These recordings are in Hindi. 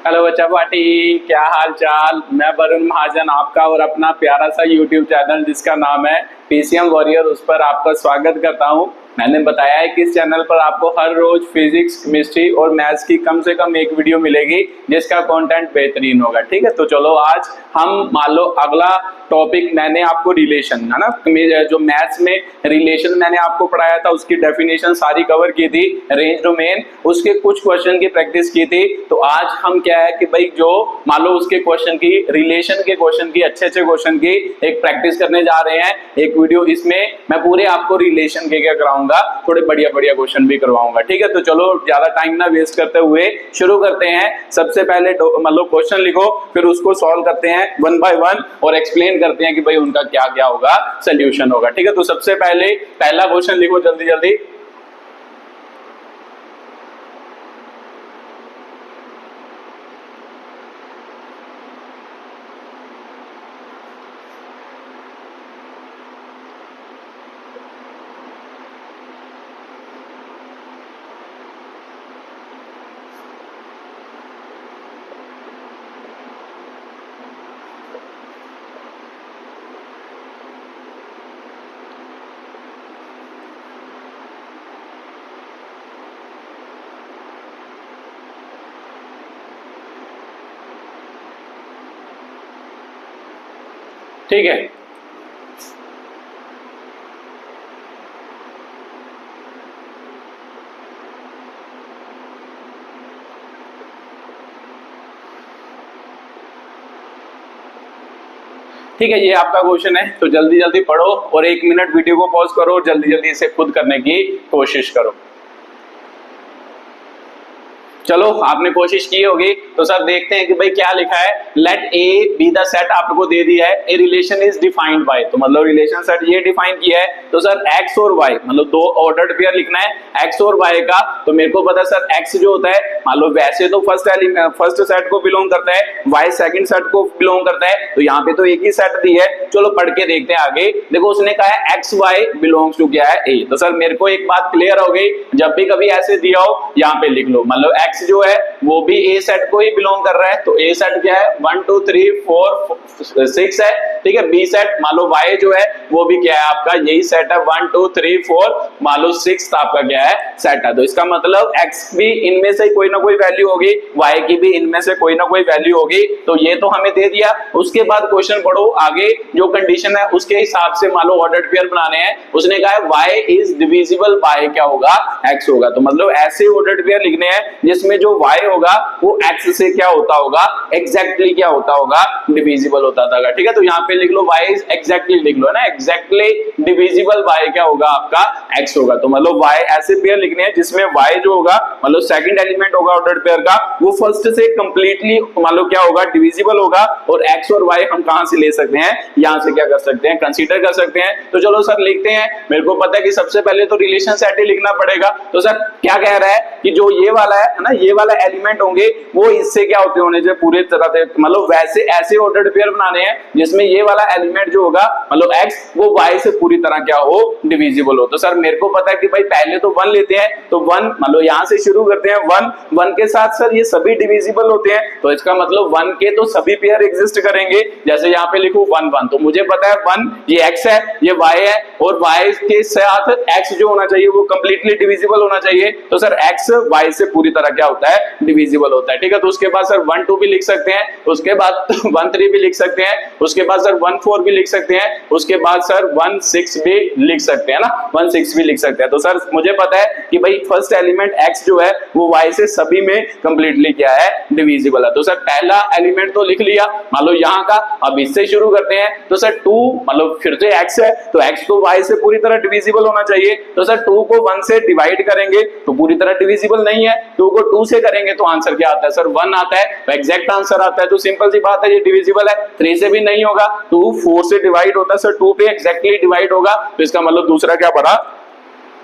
हेलो बच्चा पार्टी, क्या हाल चाल। मैं वरुण महाजन, आपका और अपना प्यारा सा यूट्यूब चैनल जिसका नाम है पीसीएम वॉरियर, उस पर आपका स्वागत करता हूं। मैंने बताया है कि इस चैनल पर आपको हर रोज फिजिक्स, केमिस्ट्री और मैथ्स की कम से कम एक वीडियो मिलेगी जिसका कंटेंट बेहतरीन होगा। ठीक है, तो चलो आज हम मान लो अगला टॉपिक मैंने आपको रिलेशन है ना, जो मैथ्स में रिलेशन मैंने आपको पढ़ाया था उसकी डेफिनेशन सारी कवर की थी, रेंज डोमेन, उसके कुछ क्वेश्चन की प्रैक्टिस की थी। तो आज हम क्या है कि भाई जो मान लो उसके क्वेश्चन की, रिलेशन के क्वेश्चन की, अच्छे अच्छे क्वेश्चन की एक प्रैक्टिस करने जा रहे हैं। एक वीडियो इसमें मैं पूरे आपको रिलेशन के क्या कराऊंगा, थोड़े बढ़िया बढ़िया क्वेश्चन भी करवाऊंगा। ठीक है, तो चलो ज्यादा टाइम ना वेस्ट करते हुए शुरू करते हैं। सबसे पहले मतलब क्वेश्चन लिखो, फिर उसको सॉल्व करते हैं वन बाय वन और एक्सप्लेन करते हैं कि भाई उनका क्या क्या होगा, सोल्यूशन होगा। ठीक है, तो सबसे पहले पहला क्वेश्चन लिखो जल्दी जल्दी। ठीक है, ठीक है, ये आपका क्वेश्चन है। तो जल्दी जल्दी पढ़ो और 1 मिनट वीडियो को पॉज करो और जल्दी जल्दी इसे खुद करने की कोशिश करो। चलो आपने कोशिश की होगी, तो सर देखते हैं कि भाई क्या लिखा है। Let A B the set आपको दे दिया है, A relation is defined by, तो मतलब रिलेशन सेट ये डिफाइन किया है। तो सर एक्स और वाई मतलब दो ऑर्डर्ड पेयर लिखना है, एक्स और वाई का। तो मेरे को पता है सर एक्स जो होता है मान लो वैसे तो फर्स्ट सेट को बिलोंग करता है, वाई सेकंड सेट को बिलोंग करता है। तो यहाँ पे तो एक ही सेट दी है, चलो पढ़ के देखते हैं आगे। देखो उसने कहा है एक्स वाई बिलोंग्स टू क्या है ए। तो सर मेरे को एक बात क्लियर हो गई, जब भी कभी ऐसे दिया हो यहाँ पे लिख लो, मतलब एक्स जो है वो भी ए सेट को ही बिलोंग कर रहा है। तो ए सेट क्या है 1 2 3 4 6 है। ठीक है, बी सेट मान लो वाई जो है वो भी क्या है आपका यही सेट है 1 2 3 4 मान लो 6 आपका क्या है सेट है। तो इसका मतलब एक्स भी इनमें से कोई ना कोई वैल्यू होगी, वाई की भी इनमें से कोई ना कोई वैल्यू होगी। तो ये तो हमें दे दिया। उसके बाद क्वेश्चन पढ़ो आगे, जो कंडीशन है उसके हिसाब से मान लो ऑर्डर्ड पेयर बनाने हैं। उसने कहा है वाई इज डिविजिबल बाय क्या होगा, एक्स होगा। तो मतलब ऐसे ऑर्डर्ड पेयर लिखने हैं जिसमें जो y होगा वो x से क्या होता होगा, एग्जैक्टली क्या होता होगा, डिविजिबल होता था। ठीक है, तो यहाँ पे लिख लो y इज एग्जैक्टली, लिख लो ना एग्जैक्टली डिविजिबल y क्या होगा आपका x होगा। तो मतलब y ऐसे पेयर लिखने हैं जिसमें y जो होगा मतलब सेकंड एलिमेंट होगा ऑर्डर्ड पेयर का वो फर्स्ट से कंप्लीटली मान लो क्या होगा, डिविजिबल होगा। और x और y हम कहां से ले सकते हैं, यहां से क्या कर सकते हैं, कंसीडर कर सकते हैं। तो चलो सर लिखते हैं। मेरे को पता है कि सबसे पहले तो रिलेशन सेट ही लिखना पड़ेगा। तो सर क्या कह रहा है कि जो ये वाला है ना, ये वाला एलिमेंट होंगे वो इससे क्या होते होने चाहिए पूरे तरह से, मतलब वैसे ऐसे ऑर्डर्ड पेयर बनाने हैं जिसमें ये वाला एलिमेंट जो होगा मतलब x वो y से पूरी तरह क्या हो, डिविजिबल हो। तो सर मेरे को पता है कि भाई पहले तो 1 लेते हैं, तो 1 मतलब यहां से शुरू करते हैं 1 के साथ सर ये सभी डिविजिबल होते हैं। तो इसका मतलब 1 के तो सभी पेयर एग्जिस्ट करेंगे। जैसे यहाँ पे लिखूं 1 1, तो मुझे पता है 1 ये x है, ये y है, और y के साथ x जो होना चाहिए वो कंप्लीटली डिविजिबल होना चाहिए। तो सर x y से पूरी तरह क्या होता है, डिविजिबल होता है। ठीक है, तो उसके बाद सर 1 2 भी लिख सकते हैं, उसके बाद 1 3 भी लिख सकते हैं, उसके बाद सर 1 4 भी लिख सकते हैं, उसके बाद सर 1 6 भी लिख सकते हैं ना, 1 6 भी लिख सकते हैं। तो सर मुझे पता है कि भाई फर्स्ट एलिमेंट x जो है वो y से सभी में कंप्लीटली क्या है, डिविजिबल है। तो सर पहला एलिमेंट तो लिख लिया मान लो यहाँ का। अब इससे शुरू करते हैं। तो सर 2 मतलब फिर से x है, तो x तो y से पूरी तरह डिविजिबल होना चाहिए। तो सर 2 को 1 से डिवाइड करेंगे तो पूरी तरह डिविजिबल नहीं है, 2 को 2 से करेंगे तो आंसर क्या आता है सर 1 आता है, तो एग्जैक्ट आंसर आता है। तो सिंपल सी बात है ये डिविजिबल है। 3 से भी नहीं होगा, 2 4 से डिवाइड होता है सर 2 पे एग्जैक्टली डिवाइड होगा। तो इसका मतलब दूसरा क्या पड़ा,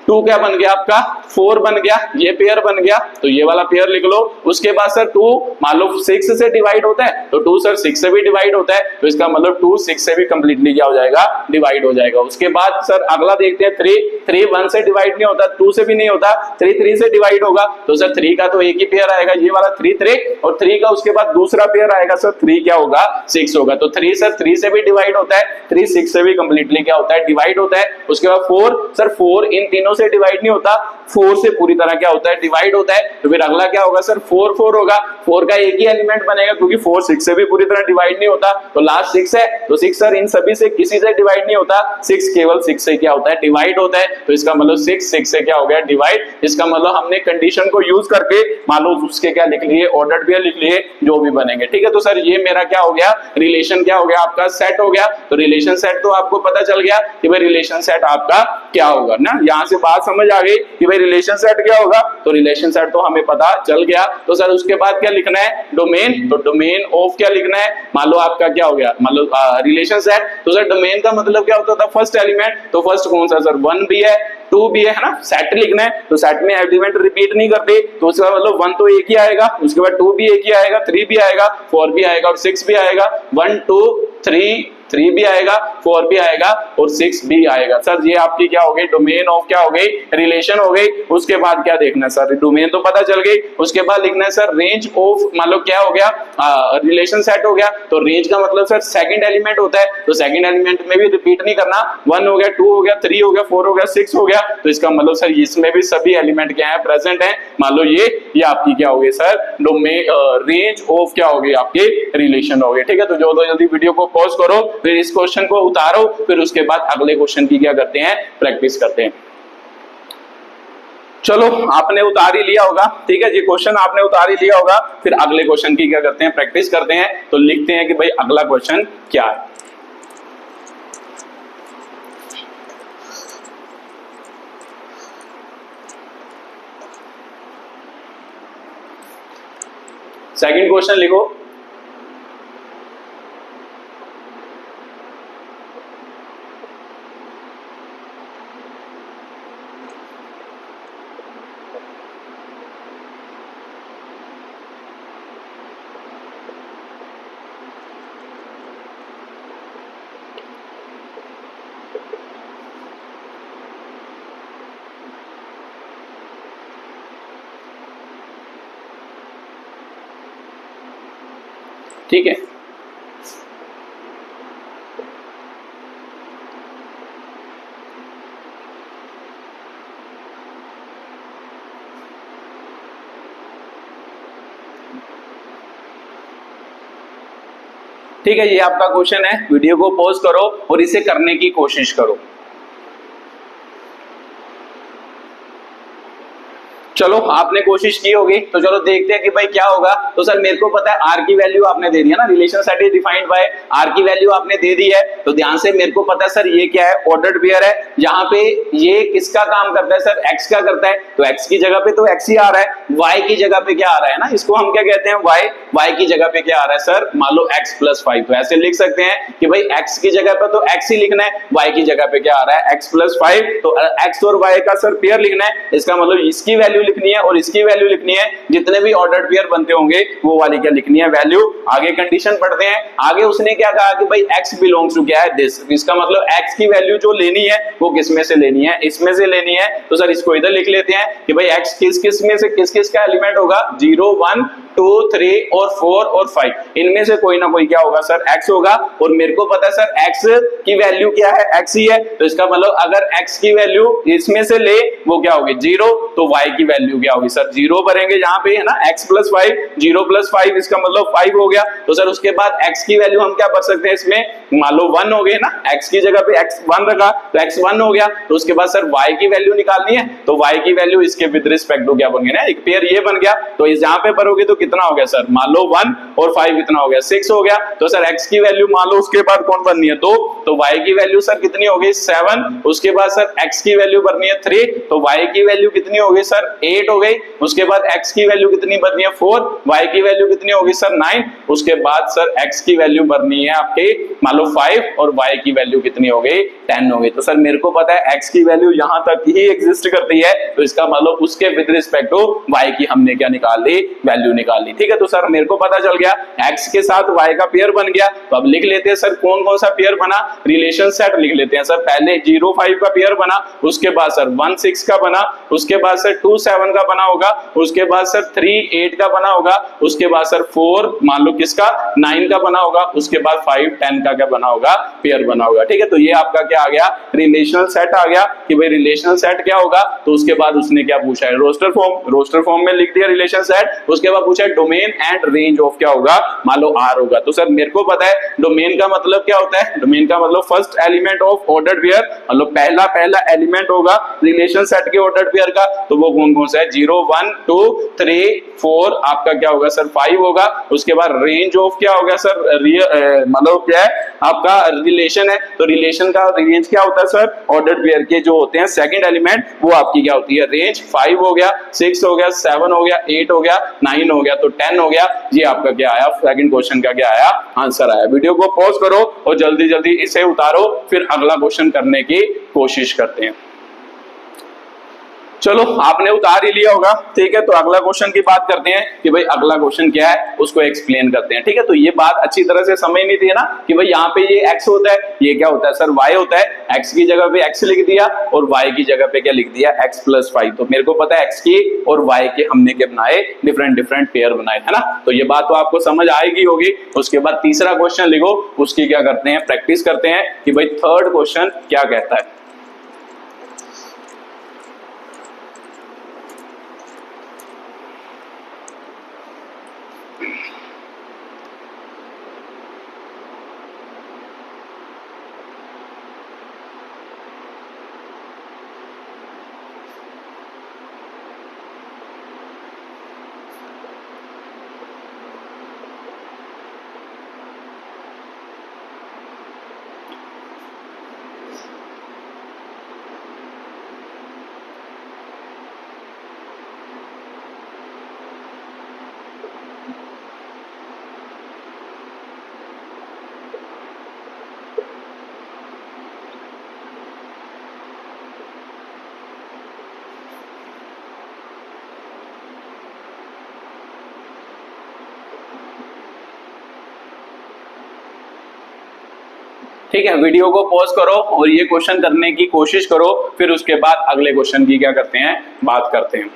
2 क्या बन गया आपका 4 बन गया, ये पेयर बन गया। तो ये वाला पेयर लिख लो। उसके बाद सर 2 मान लो 6 से डिवाइड होता है, तो 2 सर 6 से भी डिवाइड होता है। तो इसका मतलब 2 6 से भी कंप्लीटली क्या हो जाएगा, डिवाइड हो जाएगा। उसके बाद सर अगला देखते हैं 3। 3 1 से डिवाइड नहीं होता, 2 से भी नहीं होता, 3 3 से डिवाइड होगा। तो सर 3 का तो एक ही पेयर आएगा, ये वाला 3 3, और 3 का उसके बाद दूसरा पेयर आएगा सर 3 क्या होगा 6 होगा। तो 3 सर 3 से भी डिवाइड होता है, 3 6 से भी कंप्लीटली क्या होता है डिवाइड होता है। उसके बाद 4 सर 4 इन तीनों से डिवाइड नहीं होता, 4 से पूरी तरह क्या होता है डिवाइड होता है। तो फिर अगला क्या होगा सर 4 4 होगा, 4 का एक ही एलिमेंट बनेगा क्योंकि 4 6 से भी पूरी तरह डिवाइड नहीं होता। तो लास्ट 6 है, तो 6 सर इन सभी से किसी से डिवाइड नहीं होता, 6 केवल 6 से क्या होता है डिवाइड होता है। तो इसका मतलब 6 6 से क्या हो गया डिवाइड। इसका मतलब हमने कंडीशन को यूज करके मान लो उसके क्या लिख लिए ऑर्डर्ड पेयर लिख लिए जो भी बनेंगे, ठीक है। तो सर ये मेरा क्या हो गया रिलेशन क्या हो गया आपका सेट हो गया। तो रिलेशन सेट तो आपको पता चल गया कि भाई रिलेशन सेट आपका क्या होगा ना, यहां से बात समझ आ गई कि भाई रिलेशन सेट क्या होगा। तो रिलेशन सेट तो हमें पता चल गया। तो सर उसके बाद क्या लिखना है डोमेन, तो डोमेन ऑफ क्या लिखना है, मान लो आपका क्या हो गया मान लो रिलेशन सेट। तो सर डोमेन का मतलब क्या होता था फर्स्ट एलिमेंट, तो फर्स्ट कौन सा सर 1 भी है 2 भी है ना, सेट लिखना है। तो सेट में एलिमेंट रिपीट नहीं करते, तो उसका मतलब 1 तो एक ही आएगा, उसके बाद 2 भी एक ही आएगा, 3 भी आएगा, 4 भी आएगा और 6 भी आएगा। 1 2 3 भी आएगा, 4 भी आएगा और 6 भी आएगा। सर ये आपकी क्या हो गई डोमेन ऑफ क्या हो गई रिलेशन हो गई। उसके बाद क्या देखना है सर डोमेन तो पता चल गई, उसके बाद लिखना है सर रेंज ऑफ, मान लो क्या हो गया रिलेशन सेट हो गया। तो रेंज का मतलब सर सेकंड एलिमेंट होता है, तो सेकंड एलिमेंट में भी रिपीट नहीं करना, 1 हो गया 2 हो गया 3 हो गया 4 हो गया 6 हो गया। तो इसका मतलब सर इसमें भी सभी एलिमेंट क्या है प्रेजेंट है। मान लो ये आपकी क्या हो गई सर डोमेन रेंज ऑफ क्या हो गई आपके रिलेशन हो गए, ठीक है। तो जो जल्दी वीडियो को पॉज करो, फिर इस क्वेश्चन को उतारो, फिर उसके बाद अगले क्वेश्चन की क्या करते हैं प्रैक्टिस करते हैं। चलो आपने उतार ही लिया होगा, ठीक है जी, क्वेश्चन आपने उतार ही लिया होगा, फिर अगले क्वेश्चन की क्या करते हैं प्रैक्टिस करते हैं। तो लिखते हैं कि भाई अगला क्वेश्चन क्या है। सेकंड क्वेश्चन लिखो। ठीक है, ठीक है, ये आपका क्वेश्चन है। वीडियो को पॉज करो और इसे करने की कोशिश करो। चलो आपने कोशिश की होगी, तो चलो देखते हैं कि भाई क्या होगा। तो सर मेरे को पता है आर की वैल्यू आपने दे दी है ना, relation set is defined by R की वैल्यू आपने दे दी है। तो ध्यान से मेरे को पता है सर ये क्या है ऑर्डर्ड पेयर है, जहां पे ये किसका काम करता है सर एक्स का करता है। तो एक्स की जगह पे तो एक्स ही आ रहा है, वाई की जगह पे क्या आ रहा है ना, इसको हम क्या कहते हैं वाई। वाई की जगह पे क्या आ रहा है सर मान लो एक्स प्लस 5। तो ऐसे लिख सकते हैं कि भाई एक्स की जगह पे तो एक्स ही लिखना है, वाई की जगह पे क्या आ रहा है एक्स प्लस 5। तो एक्स और वाई का सर पेयर लिखना है, इसका मतलब इसकी वैल्यू लिखनी है और इसकी वैल्यू लिखनी है, जितने भी ऑर्डर्ड पेयर बनते होंगे वो वाली क्या लिखनी है वैल्यू। आगे कंडीशन पढ़ते हैं। आगे उसने क्या कहा कि भाई x बिलोंग्स टू क्या है दिस, इसका मतलब x की वैल्यू जो लेनी है वो किस में से लेनी है, इसमें से लेनी है। तो सर इसको इधर लिख लेते हैं कि भाई x किस किस में से किस किस का एलिमेंट होगा, 0 1 2 3 और 4 और 5, इनमें से कोई ना कोई क्या होगा सर x होगा। और मेरे को पता है सर x की वैल्यू क्या है x ही है, तो इसका मतलब अगर x की वैल्यू इसमें से ले वो क्या होगी 0, तो y की वैल्यू क्या होगी सर 0 भरेंगे यहाँ पे है ना, x प्लस 5 0 प्लस 5 इसका मतलब 5 हो गया। तो सर उसके बाद x की वैल्यू हम क्या भर सकते हैं इसमें, मान लो 1 हो गए ना, x की जगह पे x 1 रखा तो x 1 हो गया। तो उसके बाद सर y की वैल्यू निकालनी है, तो y की वैल्यू इसके विद रिस्पेक्ट टू क्या बन गया ना, एक पेयर ये बन गया। तो इस जहां पे भरोगे तो कितना हो गया सर, मान लो 1 और 5 कितना हो गया 6 हो गया। तो सर x की वैल्यू मान लो उसके बाद कौन बननी है 2, तो y की वैल्यू सर कितनी हो गई 7। उसके बाद सर x की वैल्यू बननी है 3, तो y की वैल्यू कितनी हो गई सर 8 हो गई। उसके बाद x की वैल्यू कितनी बननी है 4, y की वैल्यू कितनी होगी सर 9। उसके बाद सर x की वैल्यू बननी है आपके मान लो 5 और y की वैल्यू कितनी हो गई 10 हो गई। तो सर मेरे को पता है x की वैल्यू यहां तक ही एग्जिस्ट करती है, तो इसका मतलब उसके विद रिस्पेक्ट टू y की हमने क्या निकाल ली वैल्यू निकाल निकाल ली। ठीक है, तो सर मेरे को पता चल गया x के साथ y का पेयर बन गया। तो अब लिख लेते हैं सर कौन कौन सा पेयर बना, रिलेशन सेट लिख लेते हैं सर। पहले 0 5 का पेयर बना, उसके बाद सर 1 6 का बना, उसके बाद सर 2 7 का बना होगा, उसके बाद सर 3 8 का बना होगा, उसके बाद सर 4 मान लो किसका 9 का बना होगा, उसके बाद 5 10 का क्या बना होगा, पेयर बना होगा। ठीक है, तो ये आपका क्या आ गया, रिलेशनल सेट आ गया कि भाई रिलेशनल सेट क्या होगा। तो उसके बाद उसने क्या पूछा है, रोस्टर फॉर्म में लिख दिया रिलेशन सेट। उसके बाद पूछा है डोमेन एंड रेंज ऑफ क्या होगा, मान लो R होगा। तो सर मेरे को पता है डोमेन का मतलब क्या होता है, डोमेन का मतलब first element of ordered pair, मतलब पहला एलिमेंट होगा रिलेशन सेट के ऑर्डर्ड पेयर का। तो वो कौन कौन सा है, 0 1 2 3 4 आपका क्या होगा सर 5 होगा। उसके बाद रेंज ऑफ क्या होगा सर, मतलब क्या है आपका रिलेशन है, तो रिलेशन का रेंज क्या होता है सर, ऑर्डर्ड पेयर के जो होते हैं सेकंड एलिमेंट वो आपकी क्या होती है, रेंज। 5 हो गया, 6 हो गया, 7 हो गया, 8 हो गया, 9 हो गया, तो 10 हो गया। ये आपका क्या आया, सेकंड क्वेश्चन का क्या आया, आंसर आया। वीडियो को पॉज करो और जल्दी जल्दी इसे उतारो, फिर अगला क्वेश्चन करने की कोशिश करते हैं। चलो आपने उतार ही लिया होगा, ठीक है। तो अगला क्वेश्चन की बात करते हैं कि भाई अगला क्वेश्चन क्या है, उसको एक्सप्लेन करते हैं। ठीक है, तो ये बात अच्छी तरह से समझ नहीं थी ना कि भाई यहाँ पे ये x होता है, ये क्या होता है सर, y होता है। x की जगह पे x लिख दिया और y की जगह पे क्या लिख दिया, x + 5। तो मेरे को पता है x की और y के हमने क्या बनाए, डिफरेंट पेयर बनाए, है ना। तो ये बात तो आपको समझ आएगी होगी। उसके बाद तीसरा क्वेश्चन लिखो, उसकी क्या करते हैं, प्रैक्टिस करते हैं कि भाई थर्ड क्वेश्चन क्या कहता है। ठीक है, वीडियो को पॉज करो और ये क्वेश्चन करने की कोशिश करो, फिर उसके बाद अगले क्वेश्चन की क्या करते हैं, बात करते हैं।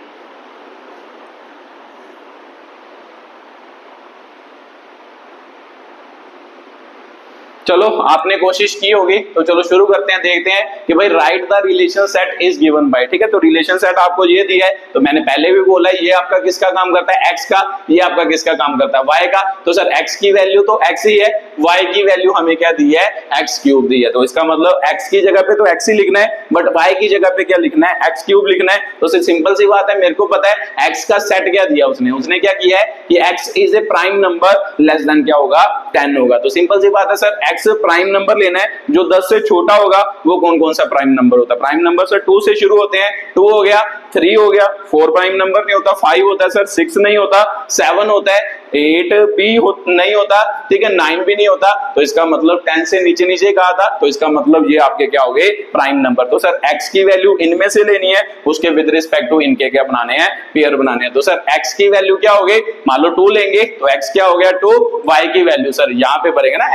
चलो आपने कोशिश की होगी, तो चलो शुरू करते हैं। देखते हैं कि भाई right the relation set is given by. ठीक है, तो रिलेशन सेट आपको ये दिया है, तो मैंने पहले भी बोला ये आपका किसका काम करता है, x का। ये आपका किसका काम करता है, y का। तो सर x की वैल्यू तो x ही है, y की वैल्यू हमें क्या दी है, x³ दी है। तो इसका मतलब x की जगह पे तो x ही लिखना है, बट y की जगह पे क्या लिखना है, x³ लिखना है। तो सिंपल सी बात है, मेरे को पता है x का सेट क्या दिया उसने क्या किया है कि x is a prime number less then क्या होगा, 10 होगा। तो सिंपल सी बात है सर, x प्राइम नंबर लेना है जो 10 से छोटा होगा। वो कौन कौन सा प्राइम नंबर होता है, प्राइम नंबर सर 2 से शुरू होते हैं। 2 हो गया, 3 हो गया, 4 प्राइम नंबर नहीं होता, 5 होता है सर, 6 नहीं होता, 7 होता है, 8 भी नहीं होता, ठीक है, 9 भी नहीं होता। तो इसका मतलब 10 से नीचे नीचे कहा था, तो इसका मतलब ये आपके क्या हो गए, प्राइम नंबर। तो सर x की वैल्यू इनमें से लेनी है, उसके विद रिस्पेक्ट टू इनके क्या बनाने हैं, पेयर बनाने हैं। तो सर x की वैल्यू क्या हो गई, मान लो 2 लेंगे तो x क्या हो गया 2, y की वैल्यू सर यहाँ पे भरेंगे ना,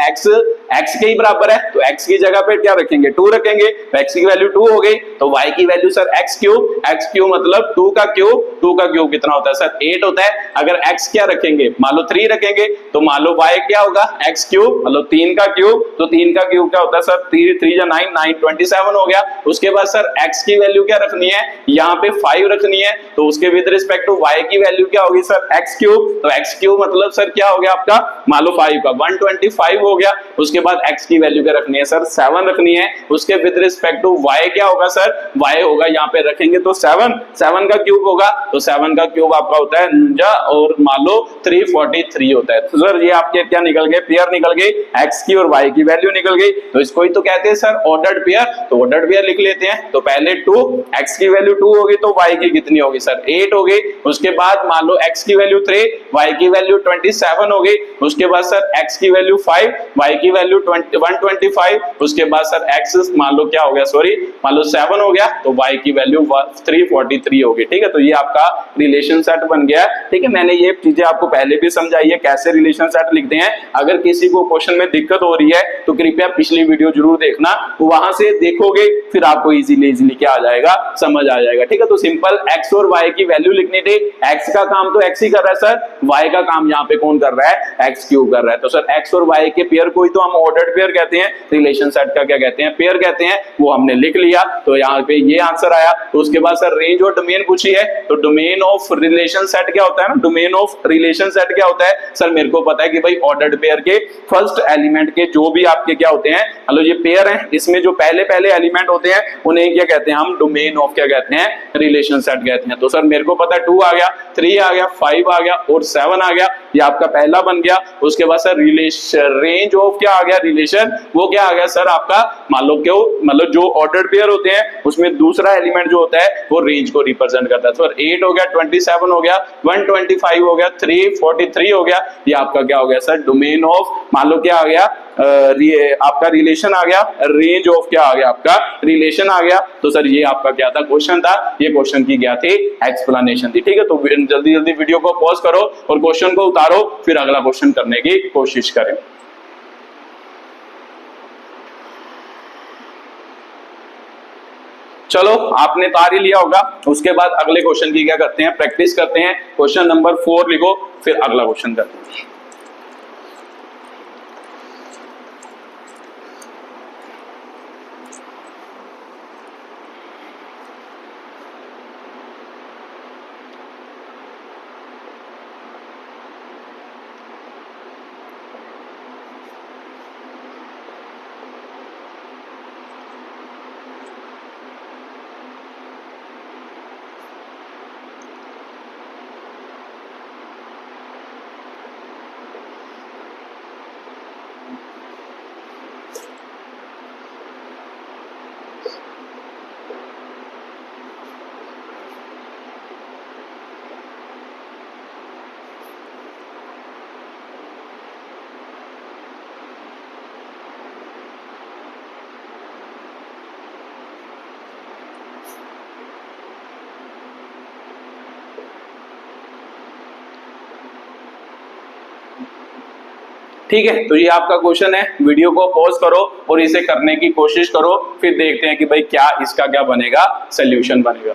x के ही बराबर है, तो x की जगह पे क्या रखेंगे, 2 रखेंगे। तो x की वैल्यू 2 हो गई, तो y की वैल्यू सर x³ मतलब 2 का क्यूब कितना होता है सर, 8 होता है। अगर x क्या रखेंगे, मान लो 3 रखेंगे, तो मान लो y क्या होगा, x³ मतलब 3 का क्यूब। तो 3 का क्यूब क्या होता है सर, 3 या 9 9 27 हो गया। उसके बाद सर x की वैल्यू क्या रखनी है, यहाँ पे 5 रखनी है, तो उसके विद रिस्पेक्ट टू y की वैल्यू क्या होगी सर, x³ तो x³ मतलब सर क्या हो गया आपका, मान लो 5 का 125 हो गया। उसके बाद x की वैल्यू क्या रखनी है सर, 7 रखनी है। उसके विद रिस्पेक्ट टू y क्या होगा सर, y होगा यहाँ पे रखेंगे तो 7 का क्यूब होगा, तो 7 का क्यूब आपका होता है 49 और मान लो 343 होता है। तो सर ये आपके क्या निकल गए, पेयर निकल गई, x की और y की वैल्यू निकल गई। तो इसको ही तो कहते हैं सर ऑर्डर्ड पेयर। तो ऑर्डर्ड पेयर लिख लेते हैं। तो पहले 2, x की वैल्यू 2 होगी तो y की कितनी होगी सर, 8 हो गई। उसके बाद मान लो x की वैल्यू 3, y की वैल्यू 27 हो गई। उसके बाद सर x की वैल्यू 5, y की वैल्यू 125। उसके बाद सर x मान लो क्या हो गया, सॉरी मान लो 7 हो गया, तो y की वैल्यू 343 43 होगी। ठीक है, तो ये आपका रिलेशन सेट बन गया। ठीक है, मैंने ये चीजें आपको पहले भी समझाई है कैसे रिलेशन सेट लिखते हैं। अगर किसी को क्वेश्चन में दिक्कत हो रही है तो कृपया पिछली वीडियो जरूर देखना, वहां से देखोगे फिर आपको इजीली क्या आ जाएगा, समझ आ जाएगा। ठीक है, तो सिंपल x और y की वैल्यू लिखनी थी। x का काम तो x ही कर रहा है सर, y का काम यहाँ पे कौन कर रहा है, x क्यूब कर रहा है। तो सर x और y के पेयर को ही तो हम ऑर्डर्ड पेयर कहते हैं, रिलेशन सेट का क्या कहते हैं, पेयर कहते हैं। वो हमने लिख लिया, तो यहाँ पे ये आंसर आया। तो उसके बाद सर रेंज और डोमेन पूछी है, तो डोमेन ऑफ रिलेशन सेट क्या होता है ना, डोमेन ऑफ रिलेशन सेट क्या होता है सर, मेरे को पता है कि भाई ऑर्डर्ड पेयर के फर्स्ट एलिमेंट के जो भी आपके क्या होते हैं, मतलब ये पेयर है, इसमें जो पहले पहले एलिमेंट होते हैं उन्हें क्या कहते हैं, हम डोमेन ऑफ क्या कहते हैं, रिलेशन सेट कहते हैं। तो सर मेरे को पता है 2 आ गया, 3 आ गया, 5 आ गया और 7 आ गया, ये आपका पहला बन गया। उसके बाद सर रिलेशन रेंज ऑफ क्या आ गया, रिलेशन, वो क्या आ गया सर आपका, मान लो क्यों, मतलब जो ऑर्डर्ड पेयर होते हैं उसमें दूसरा एलिमेंट जो होता है वो रेंज को रिप्रेजेंट करता है। सर 8 हो गया, 27 हो गया, 125 हो गया, 343 हो गया, ये आपका क्या हो गया सर, डोमेन ऑफ, मान लो क्या आ गया, आपका रिलेशन आ गया, रेंज ऑफ क्या आ गया, आपका रिलेशन आ गया। तो सर ये आपका क्या था, क्वेश्चन था, ये क्वेश्चन की क्या थी, एक्सप्लेनेशन थी। ठीक है, तो जल्दी जल्दी वीडियो को पॉज करो और क्वेश्चन को उतारो, फिर अगला क्वेश्चन करने की कोशिश करें। चलो आपने तार ही लिया होगा, उसके बाद अगले क्वेश्चन की क्या करते हैं, प्रैक्टिस करते हैं। क्वेश्चन नंबर 4 लिखो, फिर अगला क्वेश्चन करते हैं। ठीक है, तो ये आपका क्वेश्चन है, वीडियो को पॉज करो और इसे करने की कोशिश करो, फिर देखते हैं कि भाई क्या इसका क्या बनेगा, सॉल्यूशन बनेगा।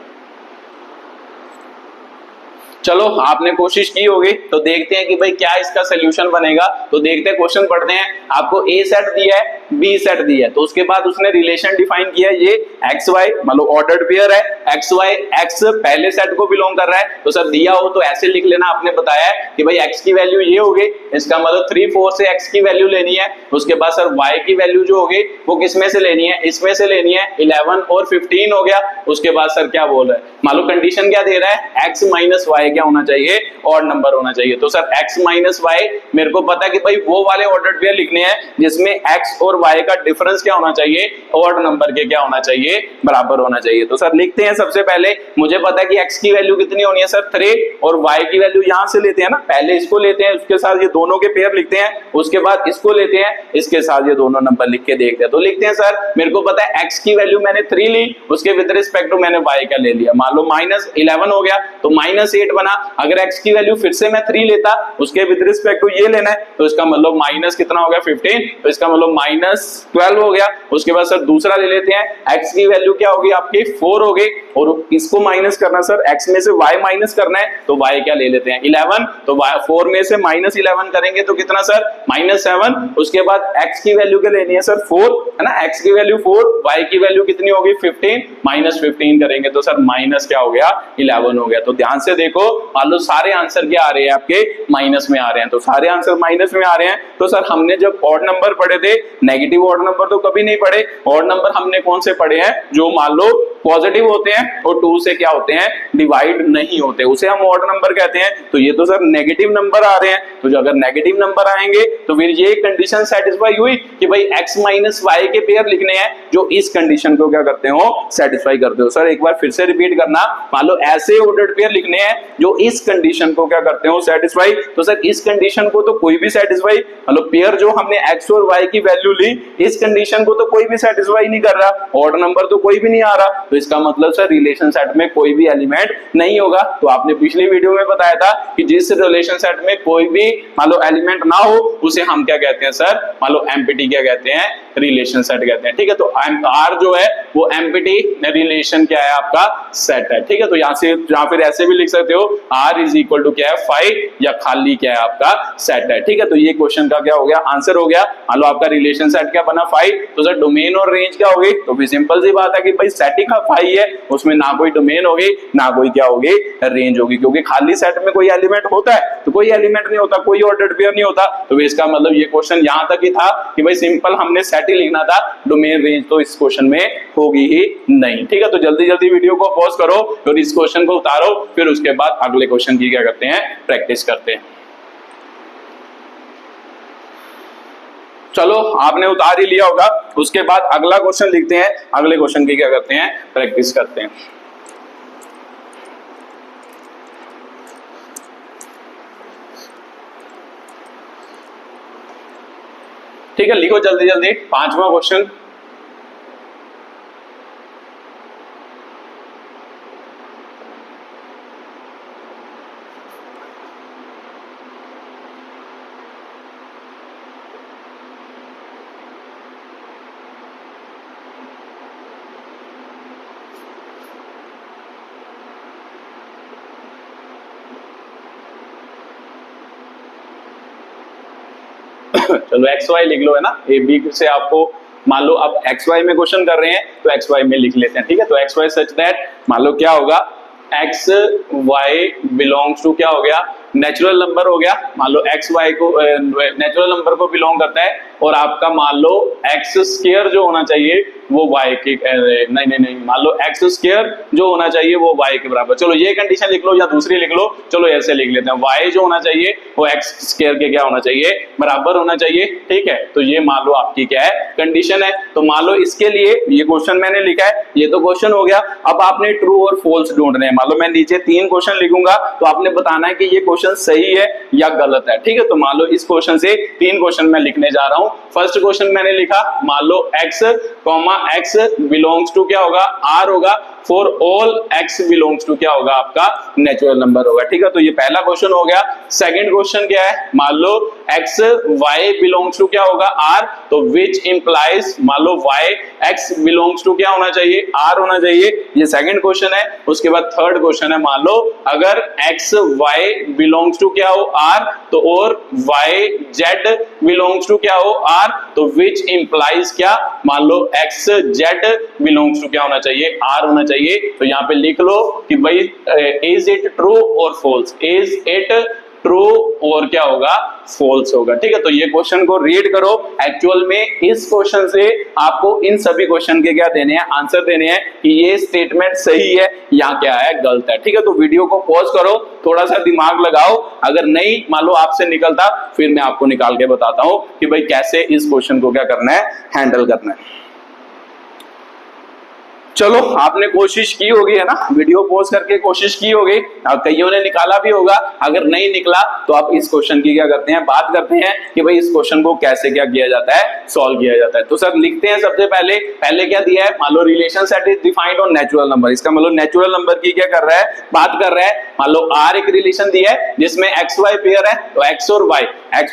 चलो आपने कोशिश की होगी, तो देखते हैं कि भाई क्या इसका सोल्यूशन बनेगा। तो देखते हैं, क्वेश्चन पढ़ते हैं। आपको ए सेट दिया है, बी सेट दिया है, तो उसके बाद उसने रिलेशन डिफाइन किया है, ये एक्स वाई मतलब ऑर्डर्ड पेयर है, एक्स वाई, एक्स पहले सेट को बिलोंग कर रहा है। तो सर दिया हो तो ऐसे लिख लेना, आपने बताया है कि भाई एक्स की वैल्यू ये होगी, इसका मतलब 3 4 से एक्स की वैल्यू लेनी है। उसके बाद सर वाई की वैल्यू जो होगी वो किसमें से लेनी है, इसमें से लेनी है, 11 और 15 हो गया। उसके बाद सर क्या बोल रहा है, मान लो कंडीशन क्या दे रहा है, एक्स माइनस वाई क्या होना चाहिए, ऑड नंबर होना चाहिए। तो सर x माइनस वाई, मेरे को पता है कि भाई वो वाले ऑर्डर्ड पेयर लिखने हैं जिसमें x और y का डिफरेंस क्या होना चाहिए, ऑड नंबर के क्या होना चाहिए, बराबर होना चाहिए। तो सर लिखते हैं, सबसे पहले मुझे पता है कि x की वैल्यू कितनी होनी है सर 3, और y की वैल्यू यहां से लेते हैं ना, पहले इसको लेते हैं, उसके साथ ये दोनों के पेयर लिखते हैं, उसके बाद इसको लेते हैं, इसके साथ ये दोनों नंबर लिख के देखते हैं। तो लिखते हैं सर, मेरे को पता है x की वैल्यू मैंने 3 ली, उसके विद रिस्पेक्ट टू मैंने y का ले लिया, मान लो माइनस 11 हो गया तो माइनस 8 बना। अगर x की वैल्यू फिर से मैं 3 लेता, उसके विद रिस्पेक्ट टू ये लेना है, तो इसका मतलब माइनस कितना हो गया 15, तो इसका मतलब माइनस 12 हो गया। उसके बाद सर दूसरा ले लेते हैं, x की वैल्यू क्या होगी आपकी 4 हो गई, और इसको माइनस करना सर, x में से y माइनस करना है, तो y क्या ले लेते हैं 11, तो 4 में से माइनस 11 करेंगे तो कितना सर -7। उसके बाद x की वैल्यू क्या लेनी है सर 4 है ना, x की वैल्यू 4, y की वैल्यू कितनी होगी 15, -15 करेंगे तो सर माइनस क्या हो गया 11 हो गया। तो ध्यान से देखो, मान लो सारे आंसर क्या आ रहे हैं आपके माइनस में आ रहे हैं, तो सारे आंसर माइनस में आ रहे हैं। तो सर हमने जब ऑड नंबर पढ़े थे, नेगेटिव ऑड नंबर तो कभी नहीं पढ़े, ऑड नंबर हमने कौन से पढ़े हैं, जो मान लो पॉजिटिव होते हैं और 2 से क्या होते हैं, डिवाइड नहीं होते, उसे हम ऑड नंबर कहते हैं। तो ये तो सर नेगेटिव नंबर आ रहे हैं, तो जो अगर नेगेटिव नंबर आएंगे तो फिर ये कंडीशन सेटिस्फाई हुई कि भाई x माइनस वाई के पेयर लिखने हैं जो इस कंडीशन को क्या करते हो, सेटिस्फाई करते हो। सर एक बार फिर से रिपीट करना, मान लो ऐसे ऑर्डर्ड पेयर लिखने हैं जो इस कंडीशन को क्या करते हो सेटिस्फाई। तो सर इस कंडीशन को तो कोई भी सेटिस्फाई, मतलब पेयर जो हमने x और y की वैल्यू ली, इस कंडीशन को तो कोई भी सेटिस्फाई नहीं कर रहा, ऑड नंबर तो कोई भी नहीं आ रहा, तो इसका मतलब सर रिलेशन सेट में कोई भी एलिमेंट नहीं होगा। तो आपने पिछली वीडियो में बताया था कि जिस रिलेशन सेट में कोई भी मान लो एलिमेंट ना हो उसे हम क्या कहते हैं सर, मान लो एम्प्टी क्या कहते हैं, रिलेशन सेट कहते हैं। ठीक है, तो आर जो है वो एम्प्टी रिलेशन क्या है आपका सेट है। ठीक है, तो यहां से या फिर ऐसे भी लिख सकते हो आर इज इक्वल टू क्या है फाइव, या खाली क्या है आपका सेट है। ठीक है, तो ये क्वेश्चन का क्या हो गया, आंसर हो गया। मान लो आपका रिलेशन सेट क्या बना फाइव, तो सर डोमेन और रेंज क्या होगी, तो भी सिंपल सी बात है कि भाई सेट ही फाइव है, उसमें ना कोई डोमेन होगी ना कोई क्या होगी रेंज होगी, क्योंकि खाली सेट में कोई एलिमेंट होता है तो कोई एलिमेंट नहीं होता, कोई ऑर्डर्ड पेयर नहीं होता। तो इसका मतलब ये क्वेश्चन यहां तक ही था कि भाई सिंपल हमने सेट ही लिखना था, डोमेन रेंज तो इस क्वेश्चन में होगी ही नहीं। ठीक है, तो जल्दी जल्दी वीडियो को पॉज करो और इस क्वेश्चन को उतारो, फिर उसके बाद अगले क्वेश्चन की क्या करते हैं, प्रैक्टिस करते हैं। चलो आपने उतार ही लिया होगा, उसके बाद अगला क्वेश्चन लिखते हैं, अगले क्वेश्चन की क्या करते हैं, प्रैक्टिस करते हैं। ठीक है, लिखो जल्दी जल्दी पांचवा क्वेश्चन। चलो एक्स वाई लिख लो, है ना, ए बी से आपको मान लो अब एक्स वाई में क्वेश्चन कर रहे हैं तो एक्स वाई में लिख लेते हैं। ठीक है, तो एक्स वाई सच दैट मान लो क्या होगा, एक्स वाई बिलोंग्स टू क्या हो गया, नेचुरल नंबर हो गया। मान लो एक्स वाई को नेचुरल नंबर को बिलोंग करता है, और आपका मान लो एक्स स्क्वायर जो होना चाहिए वो वाई के नहीं मान लो एक्स स्क्वायर जो होना चाहिए वो वाई के बराबर। चलो ये कंडीशन लिख लो या दूसरी लिख लो, चलो ऐसे लिख लेते हैं, वाई जो होना चाहिए वो एक्स स्क्वायर के क्या होना चाहिए, बराबर होना चाहिए। ठीक है, तो ये मान लो आपकी क्या है, कंडीशन है। तो मान लो इसके लिए ये क्वेश्चन मैंने लिखा है, ये तो क्वेश्चन हो गया। अब आपने ट्रू और फॉल्स ढूंढने हैं। मान लो मैं नीचे 3 क्वेश्चन लिखूंगा तो आपने बताना है कि ये क्वेश्चन सही है या गलत है। ठीक है, तो मान लो इस क्वेश्चन से 3 क्वेश्चन मैं लिखने जा रहा हूं। फर्स्ट क्वेश्चन मैंने लिखा, मान लो x, x बिलोंग्स टू क्या होगा, r होगा, for all x belongs to क्या होगा आपका नेचुरल नंबर होगा। ठीक है, तो ये पहला क्वेश्चन हो गया। सेकंड क्वेश्चन क्या है, मान लो x y बिलोंग्स टू क्या होगा r, तो विच इंप्लाइज मान लो y x बिलोंग्स टू क्या होना चाहिए, r होना चाहिए। ये सेकंड क्वेश्चन है। उसके बाद थर्ड क्वेश्चन है, मान लो अगर x y बिलोंग्स टू क्या हो r, तो और y z बिलोंग्स टू क्या हो r, तो विच इंप्लाइज क्या, मान लो x z बिलोंग्स टू क्या होना चाहिए, r होना चाहिए। तो यहाँ पे लिख लो कि भाई इज इट ट्रू और फॉल्स, इज इट ट्रू और क्या होगा, फॉल्स होगा। ठीक है, तो ये क्वेश्चन को रीड करो। एक्चुअल में इस क्वेश्चन से आपको इन सभी क्वेश्चन के क्या देने हैं, आंसर देने हैं कि ये स्टेटमेंट सही है या क्या है, गलत है। ठीक है, तो वीडियो को पॉज करो, थोड़ा सा दिमाग लगाओ। अगर नहीं मान लो आपसे निकलता, फिर मैं आपको निकाल के बताता हूं कि भाई कैसे इस क्वेश्चन को क्या करना है, हैंडल करना है। चलो आपने कोशिश की होगी, है ना, वीडियो पॉज करके कोशिश की होगी, कईयों ने निकाला भी होगा। अगर नहीं निकला तो आप इस क्वेश्चन की क्या करते हैं, बात करते हैं कि भाई इस क्वेश्चन को कैसे क्या किया जाता है, सॉल्व किया जाता है। तो सर लिखते हैं सबसे पहले क्या दिया है, मान लो relation set is defined on natural number. इसका मतलब नेचुरल नंबर की क्या कर रहा है, बात कर रहा है। मान लो आर एक रिलेशन दिया है जिसमें एक्स वाई पेयर है, तो एक्स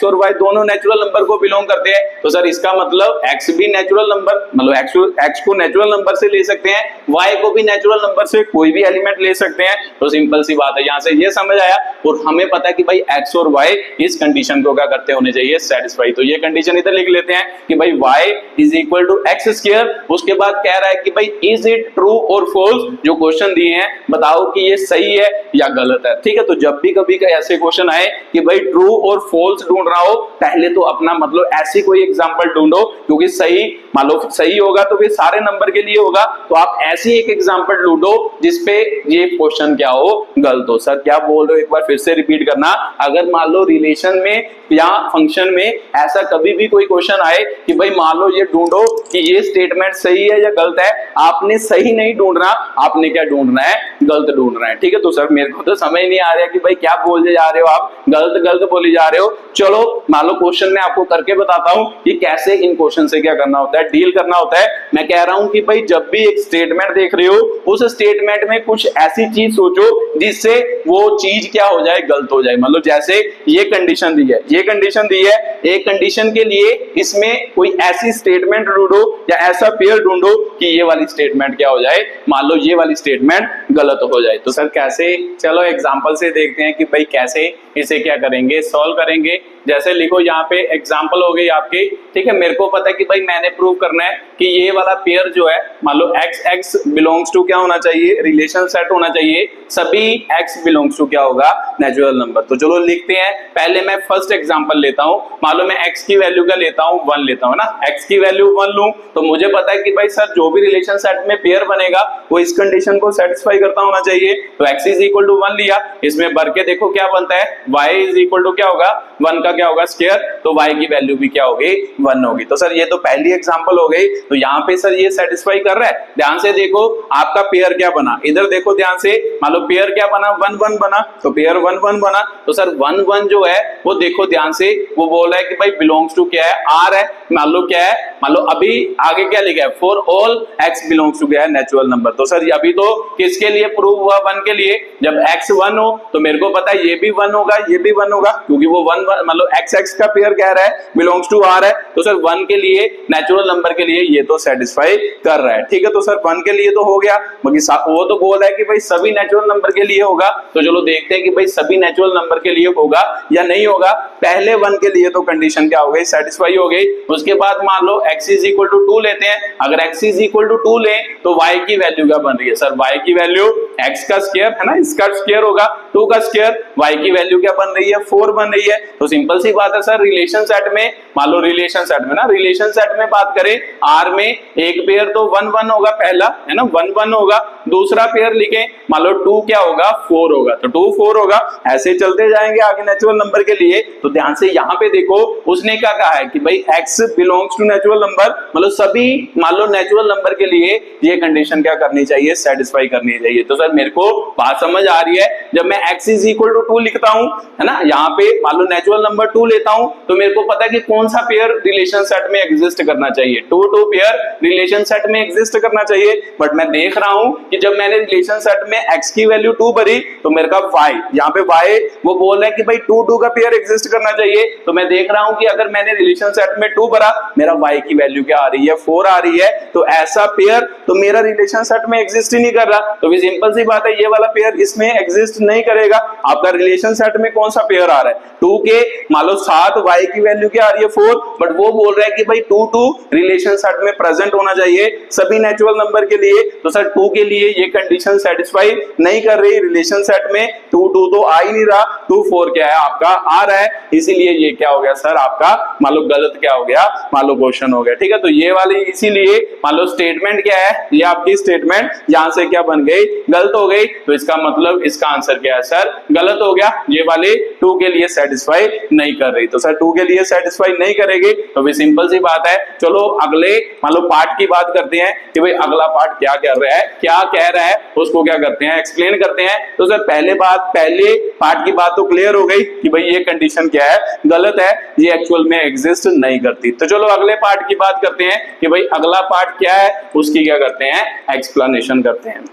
और वाई दोनों नेचुरल नंबर को बिलोंग करते हैं। तो सर इसका मतलब एक्स भी नेचुरल नंबर, मतलब एक्स को नेचुरल नंबर से ले सकते हैं, y को भी नेचुरल नंबर से कोई भी एलिमेंट ले सकते हैं। तो सिंपल सी बात है, यहां से ये समझ आया। और हमें पता है कि भाई x और y इस कंडीशन को क्या करते होने चाहिए, सेटिस्फाई। तो ये कंडीशन इधर लिख लेते हैं कि भाई y is equal to X square. उसके बाद कह रहा है कि भाई इज इट ट्रू और फॉल्स, जो क्वेश्चन दिए हैं बताओ कि ये सही है या गलत है। ठीक है, तो जब भी कभी ऐसे क्वेश्चन आए कि भाई ट्रू और फॉल्स ढूंढ रहा हो, पहले तो अपना मतलब ऐसी कोई एग्जांपल ढूंढो, क्योंकि सही मान लो सही होगा तो फिर सारे नंबर के लिए होगा। तो आप ऐसी एक एग्जांपल ढूंढो जिसपे ये क्वेश्चन क्या हो, गलत हो। सर क्या बोल रहे हो, एक बार फिर से रिपीट करना। अगर मान लो रिलेशन में या फंक्शन में ऐसा कभी भी कोई क्वेश्चन आए कि भाई मान लो ये ढूंढो कि ये स्टेटमेंट सही है या गलत है, आपने सही नहीं ढूंढना, आपने क्या ढूंढना है, गलत ढूंढना है। ठीक है, तो सर मेरे को तो समझ नहीं आ रहा कि भाई क्या बोले जा रहे हो आप, गलत गलत बोले जा रहे हो। चलो मान लो क्वेश्चन में आपको करके बताता हूं कि कैसे इन क्वेश्चन से क्या करना होता है, डील करना होता है। मैं कह रहा हूं कि भाई जब भी एक स्टेटमेंट देख रहे हो उस स्टेटमेंट में कुछ ऐसी चीज सोचो जिससे वो चीज क्या हो जाए, गलत हो जाए। मतलब जैसे ये कंडीशन दी है, ये कंडीशन दी है, एक कंडीशन के लिए इसमें कोई ऐसी स्टेटमेंट ढूंढो या ऐसा पेयर ढूंढो कि ये वाली स्टेटमेंट क्या हो जाए, मान लो ये वाली स्टेटमेंट गलत हो जाए। तो सर कैसे, चलो एग्जांपल से देखते हैं कि भाई कैसे इसे क्या करेंगे, सॉल्व करेंगे। जैसे लिखो यहाँ पे एग्जांपल हो गई आपकी, ठीक है। मेरे को पता है कि भाई मैंने प्रूव करना है कि ये वाला पेयर जो है, मान लो एक्स एक्स बिलोंग्स टू क्या होना चाहिए, रिलेशन सेट होना चाहिए, सभी एक्स बिलोंग्स टू क्या होगा, नेचुरल नंबर। तो चलो लिखते हैं। पहले मैं फर्स्ट एग्जांपल लेता हूं, मान लो मैं एक्स की वैल्यू का लेता हूं 1 लेता हूं ना, एक्स की वैल्यू 1 लूं तो मुझे पता है कि भाई सर जो भी रिलेशन सेट में पेयर बनेगा वो इस कंडीशन को सेटिस्फाई करता होना चाहिए। तो x इज इक्वल टू 1 लिया, इसमें भर के देखो क्या बनता है, y इज इक्वल टू क्या होगा, 1 का क्या होगा स्क्वायर, तो y की वैल्यू भी क्या होगी, 1 होगी। तो सर ये तो पहली एग्जांपल हो गई। तो यहाँ पे सर ये सेटिस्फाई कर रहा है। ध्यान से देखो आपका पेयर क्या बना, इधर देखो ध्यान से, मान लो पेयर क्या बना, 1 1 बना, तो पेयर 1 1 बना। तो सर 1 1 जो है वो देखो ध्यान से, वो बोल रहा है कि भाई बिलोंग्स टू क्या है, आर है। मान लो क्या है, मान लो अभी आगे क्या लिखा है, for all X belongs to क्या है, नेचुरल नंबर। तो सर अभी तो किसके लिए प्रूव हुआ, 1 के लिए। जब x 1 हो तो मेरे को पता है ये भी 1 होगा, ये भी 1 होगा, क्योंकि वो 1 मान लो x x का पेयर कह रहा है बिलोंग्स टू r है। तो सर 1 के लिए, नेचुरल नंबर के लिए ये तो सेटिस्फाई कर रहा है, ठीक है। तो सर 1 के लिए तो हो गया, बाकी वो तो बोल रहा है कि भाई सभी नेचुरल नंबर के लिए होगा। तो चलो देखते हैं कि भाई सभी नेचुरल नंबर के लिए होगा या नहीं होगा। पहले 1 के लिए तो कंडीशन क्या हो गई, सेटिस्फाई हो गई। उसके बाद मान लो x इज इक्वल टू 2 लेते हैं। अगर x इज इक्वल टू 2 लें तो y की वैल्यू क्या बन रही है, सर y की वैल्यू x का स्क्वायर है ना, इसका स्क्वायर होगा 2 का स्क्वायर, y की वैल्यू क्या बन रही है, 4 बन रही है। तो सिंपल सी बात है सर, रिलेशन सेट में, मान लो रिलेशन सेट में ना, रिलेशन सेट में बात करें R में एक पेयर तो 1 1 होगा, पहला है ना 1 1 होगा। दूसरा पेयर लिखें, मान लो 2 क्या होगा, 4 होगा, तो 2 4 होगा। ऐसे चलते जाएंगे आगे नेचुरल नंबर के लिए। तो ध्यान से यहाँ पे देखो उसने क्या कहा है कि भाई x belongs to natural number, मतलब सभी मान लो नेचुरल नंबर के लिए ये कंडीशन क्या करनी चाहिए, सेटिस्फाई करनी चाहिए। तो सर मेरे को बात समझ आ रही है। जब मैं x इज इक्वल टू 2 लिखता हूं, है ना, यहाँ पे मान लो नेचुरल नंबर 2 लेता हूं, तो मेरे को पता है कि कौन सा पेयर रिलेशन सेट में एग्जिस्ट करना चाहिए, 2 2 पेयर रिलेशन सेट में एग्जिस्ट करना चाहिए। बट मैं देख रहा हूं कि जब मैंने रिलेशन सेट में x की वैल्यू 2 भरी तो मेरे का y, यहाँ पे y वो बोल रहा है कि भाई 2 2 का पेयर एग्जिस्ट करना चाहिए। तो मैं देख रहा हूं कि अगर मैंने रिलेशन सेट में 2 भरा, मेरा y की वैल्यू क्या आ रही है, 4 आ रही है। तो ऐसा पेयर तो मेरा रिलेशन सेट में एग्जिस्ट ही नहीं कर रहा। तो भी सिंपल सी बात है, ये वाला पेयर इसमें एग्जिस्ट नहीं करेगा। आपका रिलेशन सेट में कौन सा पेयर आ रहा है, 2 के मान लो 7, y की वैल्यू क्या आ रही है 4, बट वो बोल रहा है कि भाई 2 2 रिलेशन सेट में प्रेजेंट होना चाहिए सभी नेचुरल नंबर के लिए। तो सर 2 के लिए ये कंडीशन सेटिस्फाई नहीं कर रही, रिलेशन सेट में 2 2 तो आ ही नहीं रहा, 2 4 क्या है आपका आ रहा है, इसीलिए ये क्या हो गया सर आपका, मान लो गलत क्या हो गया, मान लो क्वेश्चन हो गया, ठीक है। तो ये वाली इसीलिए मान लो स्टेटमेंट क्या है, ये आपकी स्टेटमेंट यहां से क्या बन गई, गलत हो गई। तो इसका मतलब इसका आंसर क्या है सर, गलत हो गया, ये वाले 2 के लिए सेटिस्फाई नहीं कर रही। तो सर 2 के लिए सेटिस्फाई नहीं करेगी, तो भी सिंपल सी बात है। चलो अगले मान लो पार्ट की बात करते हैं कि भाई अगला पार्ट क्या कर रहा है, क्या कह रहा है, उसको क्या करते हैं, एक्सप्लेन करते हैं। तो सर पहले पार्ट की बात तो क्लियर हो गई कि भाई ये कंडीशन क्या है, गलत है, ये एक्चुअल में एग्जिस्ट नहीं करती। तो चलो अगले पार्ट की बात करते हैं कि भाई अगला पार्ट क्या है, उसकी क्या करते हैं, एक्सप्लेनेशन करते हैं,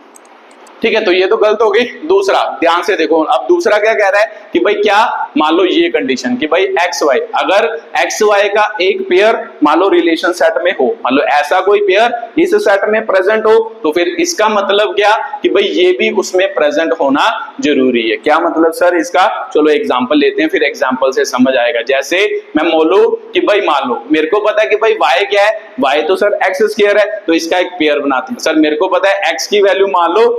ठीक है। तो ये तो गलत हो गई। दूसरा ध्यान से देखो, अब दूसरा क्या कह रहा है कि भाई क्या, मान लो ये कंडीशन कि भाई एक्स वाई, अगर एक्स वाई का एक पेयर मान लो रिलेशन सेट में हो, मान लो ऐसा कोई पेयर इस सेट में प्रेजेंट हो, तो फिर इसका मतलब क्या कि भाई ये भी उसमें प्रेजेंट होना जरूरी है। क्या मतलब सर इसका, चलो एग्जांपल लेते हैं, फिर एग्जांपल से समझ आएगा। जैसे मैं बोलूं कि भाई मान लो मेरे को पता है कि भाई y क्या है, y तो सर एक्स स्क्वायर है, तो इसका एक पेयर बनाते हैं। सर मेरे को पता है x की वैल्यू मान लो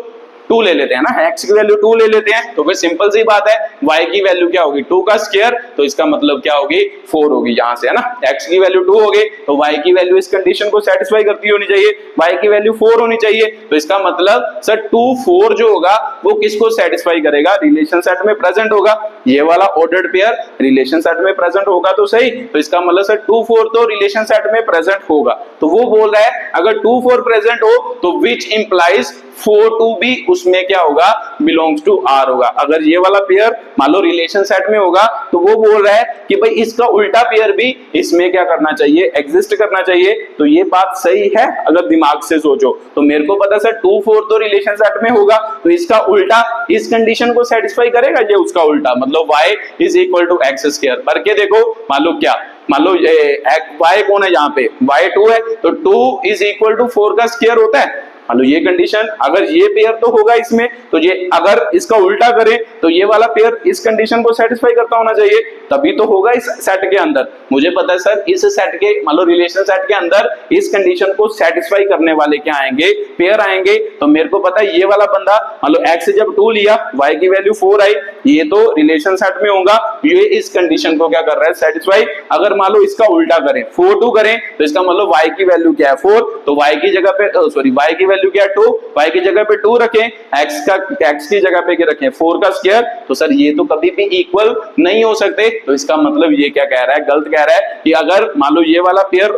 2 ले लेते हैं ना, x की वैल्यू 2 ले लेते हैं, तो फिर सिंपल सी बात है y की वैल्यू क्या होगी, 2 का स्क्वायर, तो इसका मतलब क्या होगी, 4 होगी यहां से, है ना। x की वैल्यू 2 हो गई, तो y की वैल्यू इस कंडीशन को सेटिस्फाई करती होनी चाहिए, y की वैल्यू 4 होनी चाहिए। तो इसका मतलब सर 2 4 जो होगा वो किसको सेटिस्फाई करेगा, रिलेशन सेट में प्रेजेंट होगा। ये वाला ऑर्डर्ड पेयर रिलेशन सेट में प्रेजेंट होगा तो सही, तो इसका मतलब सर 2 4 तो रिलेशन सेट में प्रेजेंट होगा। तो वो बोल रहा है अगर 2 4 प्रेजेंट हो तो विच इंप्लाइज 4 2 भी उसमें क्या होगा, बिलोंग्स टू आर होगा। अगर ये वाला पेयर मान लो रिलेशन सेट में होगा तो वो बोल रहा है कि भाई इसका उल्टा पेयर भी इसमें क्या करना चाहिए, एग्जिस्ट करना चाहिए। तो ये बात सही है अगर दिमाग से सोचो। तो मेरे को पता सर 2 4 तो रिलेशन सेट में होगा, तो इसका उल्टा इस कंडीशन को सेटिस्फाई करेगा, ये उसका उल्टा मतलब y is equal to X square. करके देखो, मान लो क्या, मान लो y कौन है यहाँ पे, y2 है, तो 2 इज इक्वल टू 4 का स्क्वायर होता है। मान लो ये कंडीशन, अगर ये पेयर तो होगा इसमें, तो ये अगर इसका उल्टा करें तो ये वाला पेयर इस कंडीशन को सेटिस्फाई करता होना चाहिए, तभी तो होगा इस सेट के अंदर। मुझे पता है सर इस सेट के मान लो रिलेशन सेट के अंदर इस कंडीशन को सेटिस्फाई करने वाले क्या आएंगे, पेयर आएंगे। तो मेरे को पता है ये वाला बंदा मान लो x जब 2 लिया, y की वैल्यू 4 आई, ये तो रिलेशन सेट में होगा, ये इस कंडीशन को क्या कर रहा है, सेटिस्फाई। अगर मान लो इसका उल्टा करें, 4 2 करें, तो इसका मतलब y की वैल्यू क्या है 4, तो y की जगह पे सॉरी y की वैल्यू क्या है 2, y की जगह पे 2 रखें, x की जगह पे क्या रखें 4 का स्क्वायर। तो सर ये तो कभी भी इक्वल नहीं हो सकते। तो इसका मतलब ये क्या कह रहा है, गलत कह रहा है कि अगर मान लो ये वाला पेयर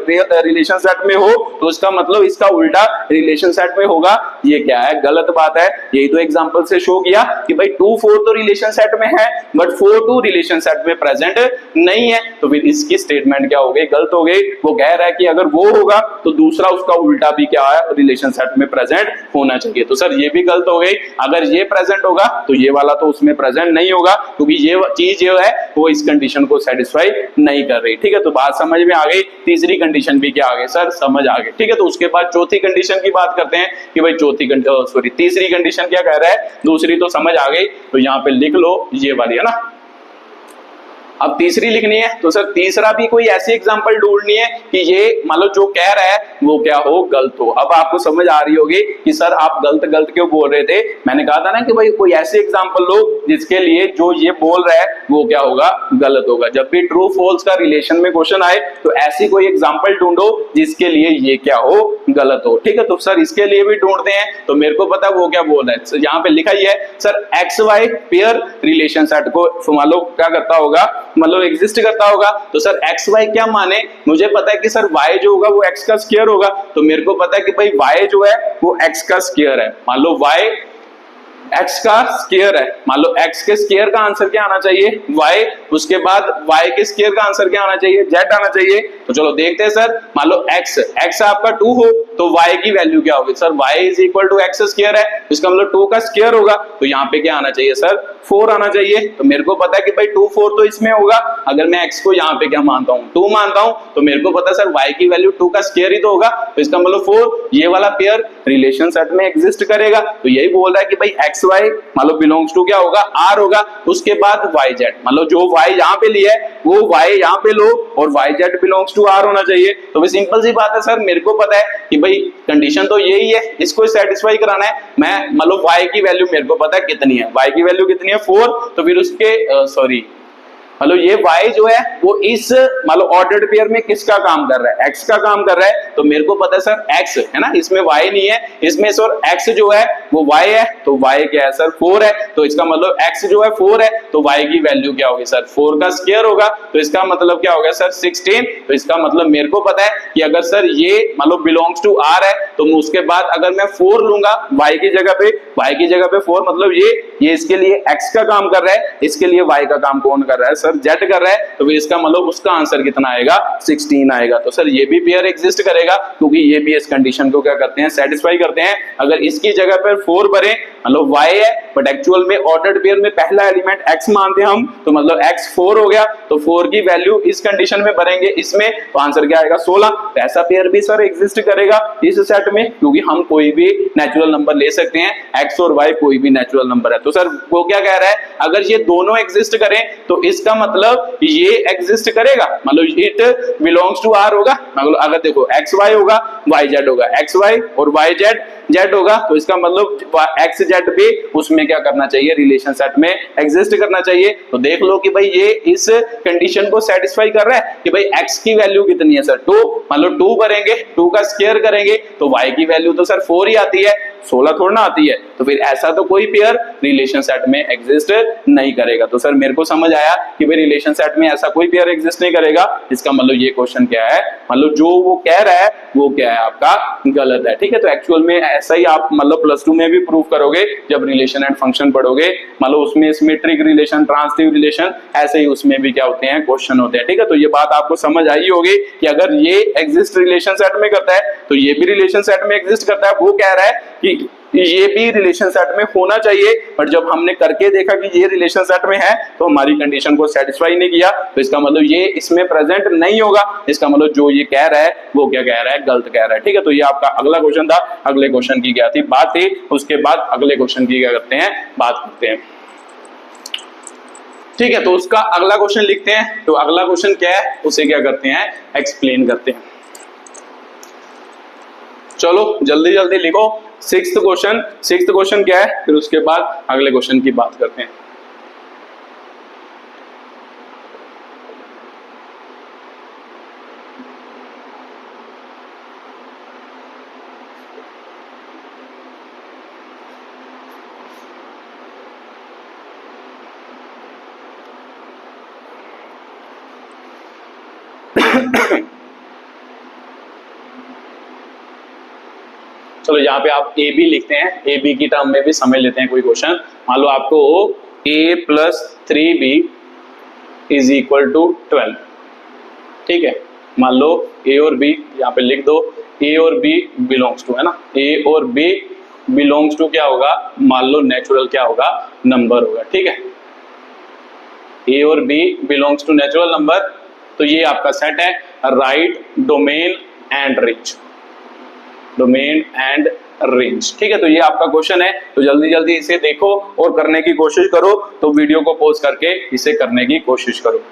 रिलेशन सेट में हो तो इसका मतलब इसका उल्टा रिलेशन सेट में होगा। ये क्या है, गलत बात है। यही तो एग्जांपल से शो किया कि भाई 2 4 तो रिलेशन सेट में है बट 4 2 रिलेशन सेट में प्रेजेंट नहीं है। तो फिर इसकी स्टेटमेंट क्या हो गई, गलत हो गई। वो कह रहा है कि अगर वो होगा तो दूसरा उसका उल्टा भी क्या है, रिलेशन सेट में प्रेजेंट होना चाहिए। तो सर ये भी गलत हो गई। अगर ये प्रेजेंट होगा तो ये वाला तो उसमें प्रेजेंट नहीं होगा, क्योंकि ये चीज जो है वो इस कंडीशन को सेटिस्फाई नहीं कर रही। ठीक है, तो बात समझ में आ गई। तीसरी कंडीशन भी क्या आ गई सर, समझ आ गई। ठीक है, तो उसके बाद चौथी कंडीशन की बात करते हैं कि भाई तीसरी कंडीशन क्या कह रहा है, दूसरी तो समझ आ गई, तो यहाँ पे लिख लो ये वाली है ना। अब तीसरी लिखनी है, तो सर तीसरा भी कोई ऐसी एग्जांपल ढूंढनी है कि ये मतलब जो कह रहा है वो क्या हो, गलत हो। अब आपको समझ आ रही होगी कि सर आप गलत गलत क्यों बोल रहे थे। मैंने कहा था ना कि भाई कोई ऐसी एग्जांपल लो जिसके लिए जो ये बोल रहा है वो क्या होगा, गलत होगा। जब भी ट्रू फॉल्स का रिलेशन में क्वेश्चन आए तो ऐसी कोई एग्जाम्पल ढूंढो जिसके लिए ये क्या हो, गलत हो। ठीक है, तो सर इसके लिए भी ढूंढते हैं। तो मेरे को पता वो क्या बोल रहा है, यहाँ पे लिखा ही है sir X Y pair relation set को मान लो क्या करता होगा, मतलब एग्जिस्ट करता होगा। तो सर एक्स वाई क्या माने, मुझे पता है कि सर वाई जो होगा वो एक्स का स्क्वायर होगा। तो मेरे को पता है कि भाई वाई जो है वो एक्स का स्क्वायर है। मान लो वाई x का स्क्वायर है, मान लो x के स्क्वायर का आंसर क्या आना चाहिए, y, उसके बाद y के स्क्वायर का आंसर क्या आना चाहिए, z आना चाहिए। तो चलो देखते हैं सर, मान लो x आपका 2 हो तो y की वैल्यू क्या होगी sir, y is equal to x square है, इसका मतलब 2 का स्क्वायर होगा। तो यहाँ पे क्या आना चाहिए सर, 4 आना चाहिए। तो मेरे को पता है कि भाई 2 4 तो इसमें होगा। अगर मैं x को यहाँ पे क्या मानता हूँ, 2 मानता हूँ, तो मेरे को पता है सर y की वैल्यू 2 का स्क्वायर ही तो होगा। तो इसका मतलब 4, ये वाला पेयर रिलेशन सेट में एग्जिस्ट करेगा। तो यही बोल रहा है कि भाई एक्स वाई मान लो बिलोंग्स टू क्या होगा, आर होगा। उसके बाद वाई जेड, मतलब जो वाई यहाँ पे लिया है वो वाई यहाँ पे लो और Y Z belongs to R होना चाहिए। तो भी सिंपल सी बात है सर, मेरे को पता है कि भाई कंडीशन तो यही है, इसको सेटिस्फाई कराना है। मैं मतलब वाई की वैल्यू मेरे को पता है कितनी है, वाई की वैल्यू कितनी है 4। तो फिर उसके मतलब ये y जो है वो इस मतलब ऑर्डर्ड पेयर में किसका काम कर रहा है, x का काम कर रहा है। तो मेरे को पता है सर x है ना, इसमें y नहीं है, इसमें सर x जो है वो y है। तो y क्या है सर 4 है। तो इसका मतलब x जो है 4 है, तो y की वैल्यू क्या होगी सर, 4 का स्क्वायर होगा। तो इसका मतलब क्या होगा सर 16। तो इसका मतलब मेरे को पता है कि अगर सर ये मतलब बिलोंग्स टू r है तो उसके बाद अगर मैं 4 लूंगा y की जगह पे, y की जगह पे 4, मतलब ये इसके लिए x का काम कर रहा है, इसके लिए y का काम कौन कर रहा है सर, जेड कर रहा है। तो इसका मतलब उसका आंसर कितना आएगा, 16 आएगा। तो सर ये भी पेयर एग्जिस्ट करेगा क्योंकि ये भी इस कंडीशन को क्या करते हैं, सेटिस्फाई करते हैं। अगर इसकी जगह पर 4 भरे, मतलब y है बट एक्चुअल में ऑर्डर्ड पेयर में पहला एलिमेंट x मानते हैं हम, तो मतलब x 4 हो गया। तो 4 की वैल्यू इस कंडीशन में भरेंगे इसमें, तो आंसर क्या आएगा 16। तो ऐसा पेयर भी सर एग्जिस्ट करेगा इस सेट में, क्योंकि हम कोई भी नेचुरल नंबर ले सकते हैं, x और y कोई भी नेचुरल नंबर है। तो सर वो क्या कह रहा है, अगर ये दोनों एग्जिस्ट करें तो इसका मतलब ये एग्जिस्ट करेगा, मतलब इट बिलोंग्स टू आर होगा। मतलब अगर देखो एक्स वाई होगा, वाई जेड होगा, एक्स वाई और वाई जेड जेड होगा, तो इसका मतलब एक्स जेड भी उसमें क्या करना चाहिए, रिलेशन सेट में एग्जिस्ट करना चाहिए। तो देख लो कि भाई ये इस कंडीशन को सेटिस्फाई कर रहा है कि भाई एक्स की वैल्यू कितनी है सर 2, मतलब 2 भरेंगे, 2 का स्क्वायर करेंगे तो वाई की वैल्यू तो सर 4 ही आती है, 16 थोड़ा ना आती है। तो फिर ऐसा तो कोई पेयर रिलेशन सेट में एग्जिस्ट नहीं करेगा। तो सर मेरे को समझ आया कि भाई रिलेशन सेट में ऐसा कोई पेयर एग्जिस्ट नहीं करेगा। इसका मतलब ये क्वेश्चन क्या है, मतलब जो वो कह रहा है वो क्या है आपका, गलत है। ठीक है, तो एक्चुअल में ऐसा ही आप मतलब प्लस 2 में भी प्रूव करोगे जब रिलेशन एंड फंक्शन पढ़ोगे। मतलब उसमें सिमेट्रिक रिलेशन, ट्रांजिटिव रिलेशन, ऐसे ही उसमें भी क्या होते हैं, क्वेश्चन होते हैं। ठीक है, तो ये बात आपको समझ आई होगी कि अगर ये एग्जिस्ट रिलेशन सेट में करता है तो ये भी रिलेशन सेट में एग्जिस्ट करता है। वो कह रहा है कि ये भी रिलेशन सेट में होना चाहिए, बट जब हमने करके देखा कि ये रिलेशन सेट में है तो हमारी कंडीशन को सेटिस्फाई नहीं किया, तो इसका मतलब ये इसमें प्रेजेंट नहीं होगा। इसका मतलब जो ये कह रहा है वो क्या कह रहा है, गलत कह रहा है। ठीक है, तो ये आपका अगला क्वेश्चन था। अगले क्वेश्चन की क्या थी बात थी, उसके बाद अगले क्वेश्चन की क्या करते हैं, बात करते हैं। ठीक है, तो उसका अगला क्वेश्चन लिखते हैं। तो अगला क्वेश्चन क्या है, उसे क्या करते हैं, एक्सप्लेन करते हैं। चलो जल्दी जल्दी लिखो। सिक्स्थ क्वेश्चन क्या है, फिर उसके बाद अगले क्वेश्चन की बात करते हैं। चलो यहाँ पे आप ए बी लिखते हैं, ए बी की टर्म में भी समझ लेते हैं कोई क्वेश्चन। मान लो आपको a plus 3b is equal to 12। ठीक है, मान लो a और b यहाँ पे लिख दो, a और b बिलोंग्स टू, है ना, a और b बिलोंग्स टू क्या होगा, मान लो नेचुरल क्या होगा, नंबर होगा। ठीक है, a और b belongs to natural number, तो ये आपका सेट है right domain and range, domain and range. ठीक है, तो ये आपका क्वेश्चन है। तो जल्दी जल्दी इसे देखो और करने की कोशिश करो। तो वीडियो को पॉज करके इसे करने की कोशिश करो।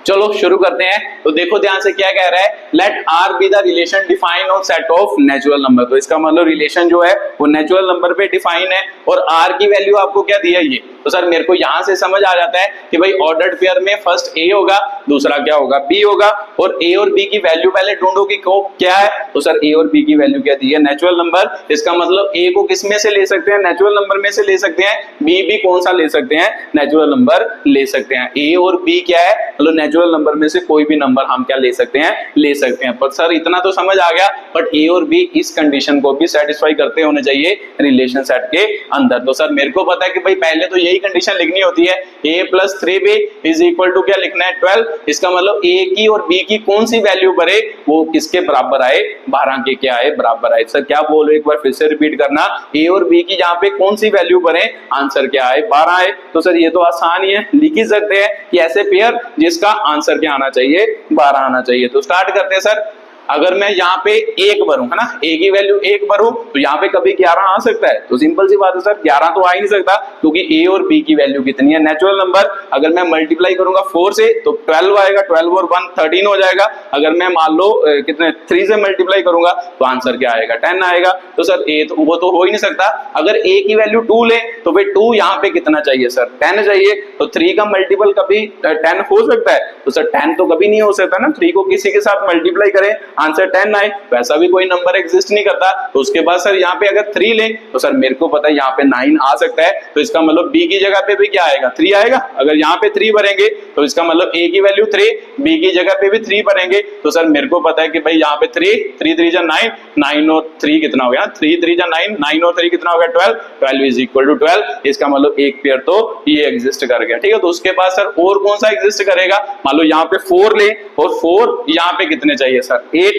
चलो शुरू करते हैं। तो देखो ध्यान से क्या कह रहा है, let R be the relation define on set of natural number. तो इसका मतलब रिलेशन जो है वो नेचुरल नंबर पे डिफाइन है, और आर की वैल्यू आपको क्या दी है ये। तो सर मेरे को यहां से समझ आ जाता है कि भाई ऑर्डर्ड पेयर में फर्स्ट ए होगा, दूसरा क्या होगा, बी होगा, और ए और बी की वैल्यू पहले ढूंढो कि क्या है। तो सर ए और बी की वैल्यू क्या दी है, नेचुरल नंबर। इसका मतलब ए को किस में से ले सकते हैं, नेचुरल नंबर में से ले सकते हैं, बी भी कौन सा ले सकते हैं, नेचुरल नंबर ले सकते हैं। ए और बी क्या है, मतलब नेचुरल नंबर में से कोई भी नंबर हम क्या ले सकते हैं, ले सकते हैं। पर सर इतना तो समझ आ गया, बट ए और बी इस कंडीशन को भी सेटिस्फाई करते होने चाहिए रिलेशन सेट के अंदर। तो सर मेरे को पता है कि भाई पहले तो यही कंडीशन लिखनी होती है, a plus 3b is equal to क्या लिखना है, 12। इसका मतलब a की और b की कौन सी वैल्यू पड़े वो किसके बराबर आए, 12 के क्या आए, बराबर आए। सर क्या बोलो, एक बार फिर से रिपीट करना, a और b की यहाँ पे कौन सी वैल्यू पड़े, आंसर क्या आए, 12 आए। तो सर ये तो आसान ही है, लिख ही सकते हैं कि ऐसे पेयर जिसका आंसर क्या आना चाहिए, 12 आना चाहिए। तो स्टार्ट करते हैं सर। अगर मैं यहाँ पे 1 भरूं, है ना, a की वैल्यू 1 भरूं, तो यहाँ पे कभी 11 आ सकता है। तो सिंपल सी बात है सर, 11 तो आ ही नहीं सकता, क्योंकि a और b की वैल्यू कितनी है, नेचुरल नंबर। अगर मैं मल्टीप्लाई करूंगा 4 से तो 12 आएगा, 12 और 1 13 हो जाएगा। अगर मैं मान लो कितने 3 से मल्टीप्लाई करूंगा तो आंसर क्या आएगा, 10 आएगा। तो सर a तो वो तो हो ही नहीं सकता। अगर a की वैल्यू 2 ले तो फिर 2 यहाँ पे कितना चाहिए सर, 10 चाहिए। तो 3 का मल्टीपल कभी 10 हो सकता है, तो सर 10 तो कभी नहीं हो सकता ना। 3 को किसी के साथ मल्टीप्लाई करें आंसर 10 आए, वैसा भी कोई नंबर एग्जिस्ट नहीं करता। तो उसके बाद सर यहाँ पे अगर 3 लें तो सर मेरे को पता है यहाँ पे 9 आ सकता है। तो इसका मतलब b की जगह पे भी क्या आएगा, 3 आएगा। अगर यहाँ पे 3 भरेंगे तो इसका मतलब a की वैल्यू 3, b की जगह पे भी 3 भरेंगे। तो सर मेरे को पता है कि भाई यहाँ पे 3 3 जा 9, 9 और 3 कितना हो गया, 3 3 जा 9, 9 और 3 कितना हो गया, 12, 12 इज इक्वल टू 12। इसका मतलब एक पेयर तो ये एग्जिस्ट कर गया। ठीक है, तो उसके बाद सर और कौन सा एग्जिस्ट करेगा, मान लो यहाँ पे 4 ले, और 4 यहाँ पे कितने चाहिए सर, 8,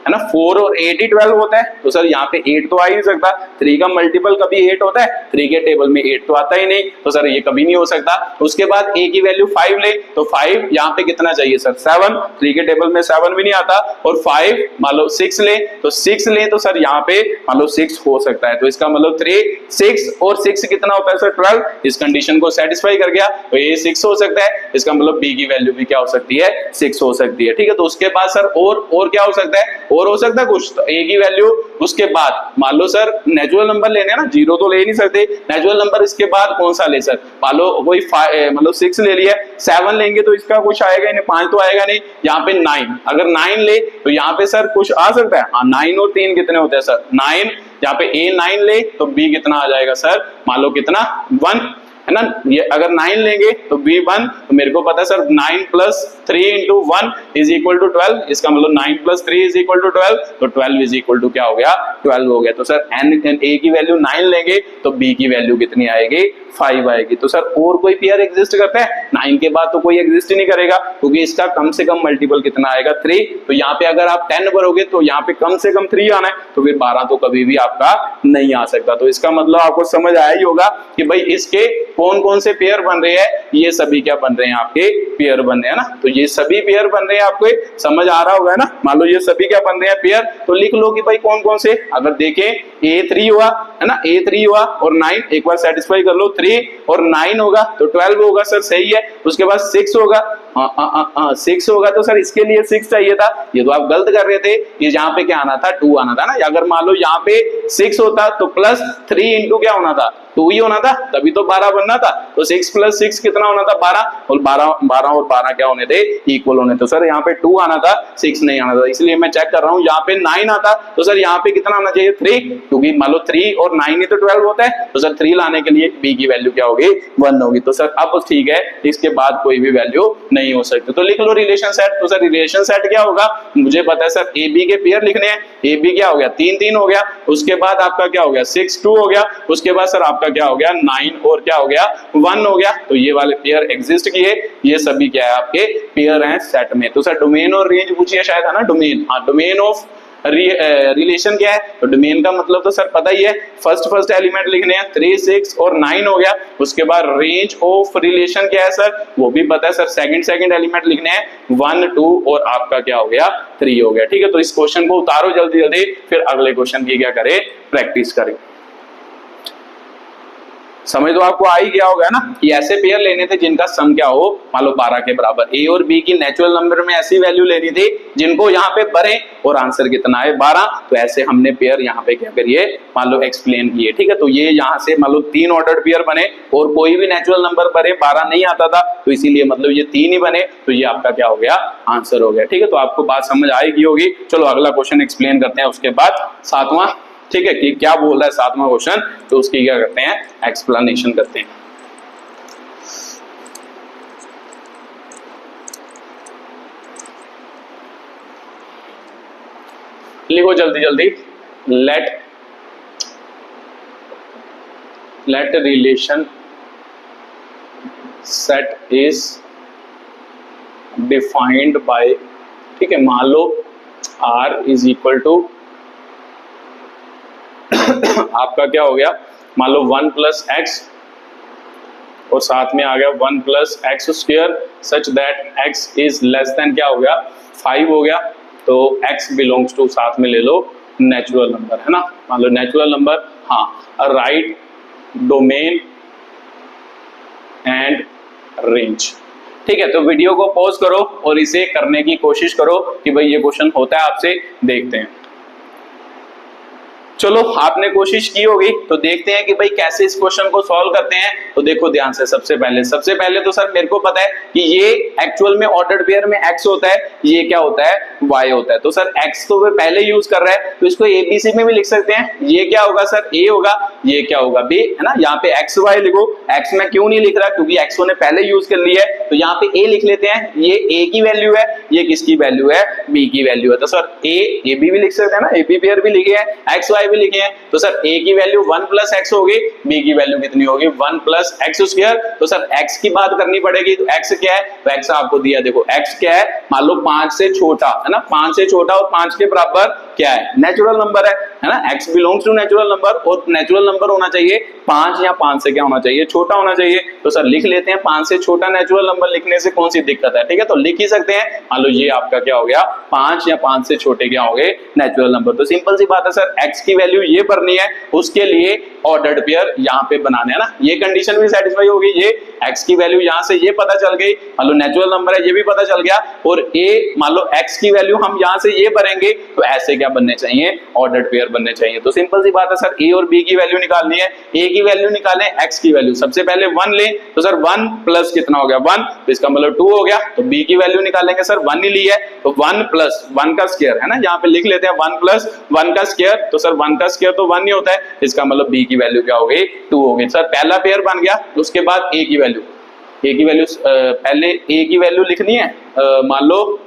है ना। 4 और 8 ही 12 होता है। तो सर यहाँ पे 8 तो आ ही नहीं सकता, 3 का मल्टीपल कभी 8 होता है, 3 के टेबल में 8 तो आता ही नहीं। तो सर ये कभी नहीं हो सकता। उसके बाद a की वैल्यू 5 ले, तो 5 यहाँ पे कितना चाहिए सर, 7, 3 के टेबल में 7 भी नहीं आता। और 5 मान लो 6 ले, तो 6 ले तो सर यहाँ पे मान लो 6 हो सकता है। तो इसका मतलब 3, 6 और 6 कितना होता है सर, 12। इस कंडीशन को सेटिस्फाई कर गया, तो ये 6 हो सकता है। इसका मतलब b की वैल्यू भी क्या हो सकती है, 6 हो सकती है। ठीक है, तो उसके बाद सर और क्या हो सकता है, और हो सकता है कुछ, तो a की वैल्यू उसके बाद मान लो सर नेचुरल नंबर लेने ना, 0 तो ले नहीं सकते, नेचुरल नंबर इसके बाद कौन सा ले सर, मान लो कोई मतलब 6 ले लिया, 7 लेंगे तो इसका कुछ आएगा नहीं, 5 तो आएगा नहीं। यहाँ पे 9, अगर 9 ले तो यहाँ पे सर कुछ आ सकता है, हाँ 9 और 3 कितने होते हैं सर, 9। यहाँ पे a 9 ले तो b कितना आ जाएगा सर, मान लो कितना 1। है ना। ये अगर 9 लेंगे तो B1, तो मेरे को पता है सर 9 + 3 × 1 = 12, इसका मतलब 9 + 3 = 12, तो 12 = क्या हो गया, 12 हो गया। तो सर A की वैल्यू 9 लेंगे तो B की वैल्यू कितनी आएगी, 5 आएगी। तो सर और कोई पेयर एग्जिस्ट करता है, 9 के बाद तो कोई एग्जिस्ट ही नहीं करेगा, क्योंकि इसका कम से कम मल्टीपल कितना आएगा, 3। तो यहाँ पे अगर आप 10 भरोगे तो यहाँ पे कम से कम 3 आना है, तो फिर 12 तो कभी भी आपका नहीं आ सकता। तो इसका मतलब आपको समझ आया ही होगा कि भाई इसके कौन कौन से पेयर बन रहे हैं, ये सभी क्या बन रहे हैं, आपके पेयर बन रहे हैं ना। तो ये सभी पेयर बन रहे हैं, आपको समझ आ रहा होगा ना। मान लो ये सभी क्या बन रहे हैं, पेयर। तो लिख लो कि भाई कौन कौन से, अगर देखें A3 हुआ है ना, A3 हुआ और 9, एक बार सेटिस्फाई कर लो, 3 और 9 होगा तो 12 होगा सर, सही है। उसके बाद 6 होगा, 6 होगा तो सर इसके लिए 6 चाहिए था, ये तो आप गलत कर रहे थे, ये यहाँ पे क्या आना था, 2 आना था ना। अगर मान लो यहाँ पे 6 होता तो +3 × क्या होना था, 2 ही होना था, तभी तो 12 बनना था। तो 6 + 6 कितना होना था, 12, और 12 क्या होने थे, इक्वल होने। तो सर यहाँ पे 2 आना था, 6 नहीं आना था, इसलिए मैं चेक कर रहा हूँ। यहाँ पे 9 आता तो सर यहाँ पे कितना आना चाहिए, 3, क्योंकि मान लो 3 और 9 ही तो 12 होता है। तो सर 3 लाने के लिए B की वैल्यू क्या होगी, 1 होगी। तो सर अब ठीक है, इसके बाद कोई भी वैल्यू नहीं हो सकती। तो लिख लो रिलेशन सेट। तो सर रिलेशन सेट क्या होगा, मुझे पता है सर AB के पेयर लिखने हैं। AB क्या हो गया, 3 3 हो गया, उसके बाद आपका क्या हो गया, 6 2 हो गया, उसके बाद सर आपका क्या हो गया, 9 और क्या हो गया, 1 हो गया। तो ये वाले पेयर एग्जिस्ट किए, ये सभी क्या है, आपके पेयर हैं सेट में। तो सर डोमेन और रेंज पूछिए शायद, है ना, डोमेन। हाँ, डोमेन ऑफ रिलेशन क्या है, तो डोमेन का मतलब तो सर पता ही है, फर्स्ट एलिमेंट लिखने हैं, 3 6 और 9 हो गया। उसके बाद रेंज ऑफ रिलेशन क्या है सर, वो भी पता है सर, सेकंड एलिमेंट लिखने हैं, 1 2 और आपका क्या हो गया, 3 हो गया। ठीक है, तो इस क्वेश्चन को उतारो जल्दी जल्दी, फिर अगले क्वेश्चन की क्या करें, प्रैक्टिस करें। समझ तो आपको आ ही गया होगा ना कि ऐसे पेयर लेने थे जिनका सम क्या हो, मान लो 12 के बराबर। A और B की नेचुरल नंबर में ऐसी वैल्यू लेनी थी जिनको यहाँ पे भरे और आंसर कितना है, 12। तो ऐसे हमने पेयर यहाँ पे क्या करिए, मान लो एक्सप्लेन किए। ठीक है, तो ये यहाँ से मान लो 3 ऑर्डर्ड पेयर बने और कोई भी नेचुरल नंबर भरे, 12 नहीं आता था, तो इसीलिए मतलब ये 3 ही बने, तो ये आपका क्या हो गया, आंसर हो गया। ठीक है, तो आपको बात समझ आएगी होगी। चलो अगला क्वेश्चन एक्सप्लेन करते हैं, उसके बाद 7वां, ठीक है, कि क्या बोल रहा है 7वां क्वेश्चन, तो उसकी क्या करते हैं, एक्सप्लेनेशन करते हैं। लिखो जल्दी जल्दी, let relation set is defined by, ठीक है, मान लो R = आपका क्या हो गया, मान लो 1 + x और साथ में आ गया 1 + x² such that x is less than क्या हो गया, 5 हो गया। तो x बिलोंग्स टू, साथ में ले लो नेचुरल नंबर, है ना, मान लो नेचुरल नंबर। हाँ, राइट डोमेन एंड रेंज। ठीक है, तो वीडियो को पॉज करो और इसे करने की कोशिश करो कि भाई ये क्वेश्चन होता है आपसे, देखते हैं। चलो आपने कोशिश की होगी, तो देखते हैं कि भाई कैसे इस क्वेश्चन को सॉल्व करते हैं। तो देखो ध्यान से, सबसे पहले तो सर मेरे को पता है कि ये एक्चुअल में ऑर्डर्ड पेयर में x होता है, ये क्या होता है, y होता है। तो सर x तो वे पहले यूज कर रहा है, तो इसको ABC में भी लिख सकते हैं। ये क्या होगा सर, A होगा, ये क्या होगा, B, है ना। यहाँ पे x y लिखो, x में क्यों नहीं लिख रहा, क्योंकि x ने पहले यूज कर लिया है, तो यहाँ पे A लिख लेते हैं। ये A की वैल्यू है, ये किसकी वैल्यू है, B की वैल्यू है। तो सर AB भी लिख सकते हैं ना, AB पेयर भी लिखे हैं, x y भी लिखे हैं। तो सर A की वैल्यू 1 + x होगी, B की वैल्यू कितनी होगी, 1 + x²। तो सर x की बात करनी पड़ेगी, तो x क्या है, तो x आपको दिया, देखो x क्या है, मान लो 5 से छोटा, है ना, 5 से छोटा और 5 के बराबर क्या है, नेचुरल नंबर है ना। x belongs to natural number, और नेचुरल नंबर होना चाहिए 5 या 5 से क्या होना चाहिए, छोटा होना चाहिए। तो सर लिख लेते हैं, 5 से छोटा नेचुरल नंबर लिखने से कौन सी दिक्कत है, ठीक है, तो लिख ही सकते हैं। मान लो ये आपका क्या हो गया, 5 या 5 से छोटे क्या हो गए, नेचुरल नंबर। तो सिंपल सी बात है सर, x की वैल्यू ये भरनी है, उसके लिए ऑर्डर्ड पेयर यहाँ पे बनाने, है ना। ये कंडीशन भी सेटिस्फाई होगी, ये x की वैल्यू यहाँ से ये पता चल गई, मान लो नेचुरल नंबर है, ये भी पता चल गया। और a मान लो x की वैल्यू हम यहाँ से ये भरेंगे, तो ऐसे क्या बनने चाहिए, ऑर्डर्ड पेयर बनने चाहिए। तो सिंपल सी बात है सर, ए और बी की वैल्यू निकालनी है। ए की वैल्यू निकालें, एक्स की वैल्यू सबसे पहले 1 लें, तो सर 1 प्लस कितना हो गया 1, तो इसका मतलब 2 हो गया। तो बी की वैल्यू निकालेंगे सर, 1 ही ली है, तो 1 प्लस 1 का स्क्वायर है ना, यहाँ पे लिख लेते हैं 1 प्लस 1 का स्क्वायर, तो सर 1 का स्क्वायर तो 1 ही होता है, इसका मतलब बी की वैल्यू क्या हो गई 2 हो गई। सर पहला पेयर बन गया, उसके बाद ए की वैल्यू, पहले ए की वैल्यू लिखनी है, मान लो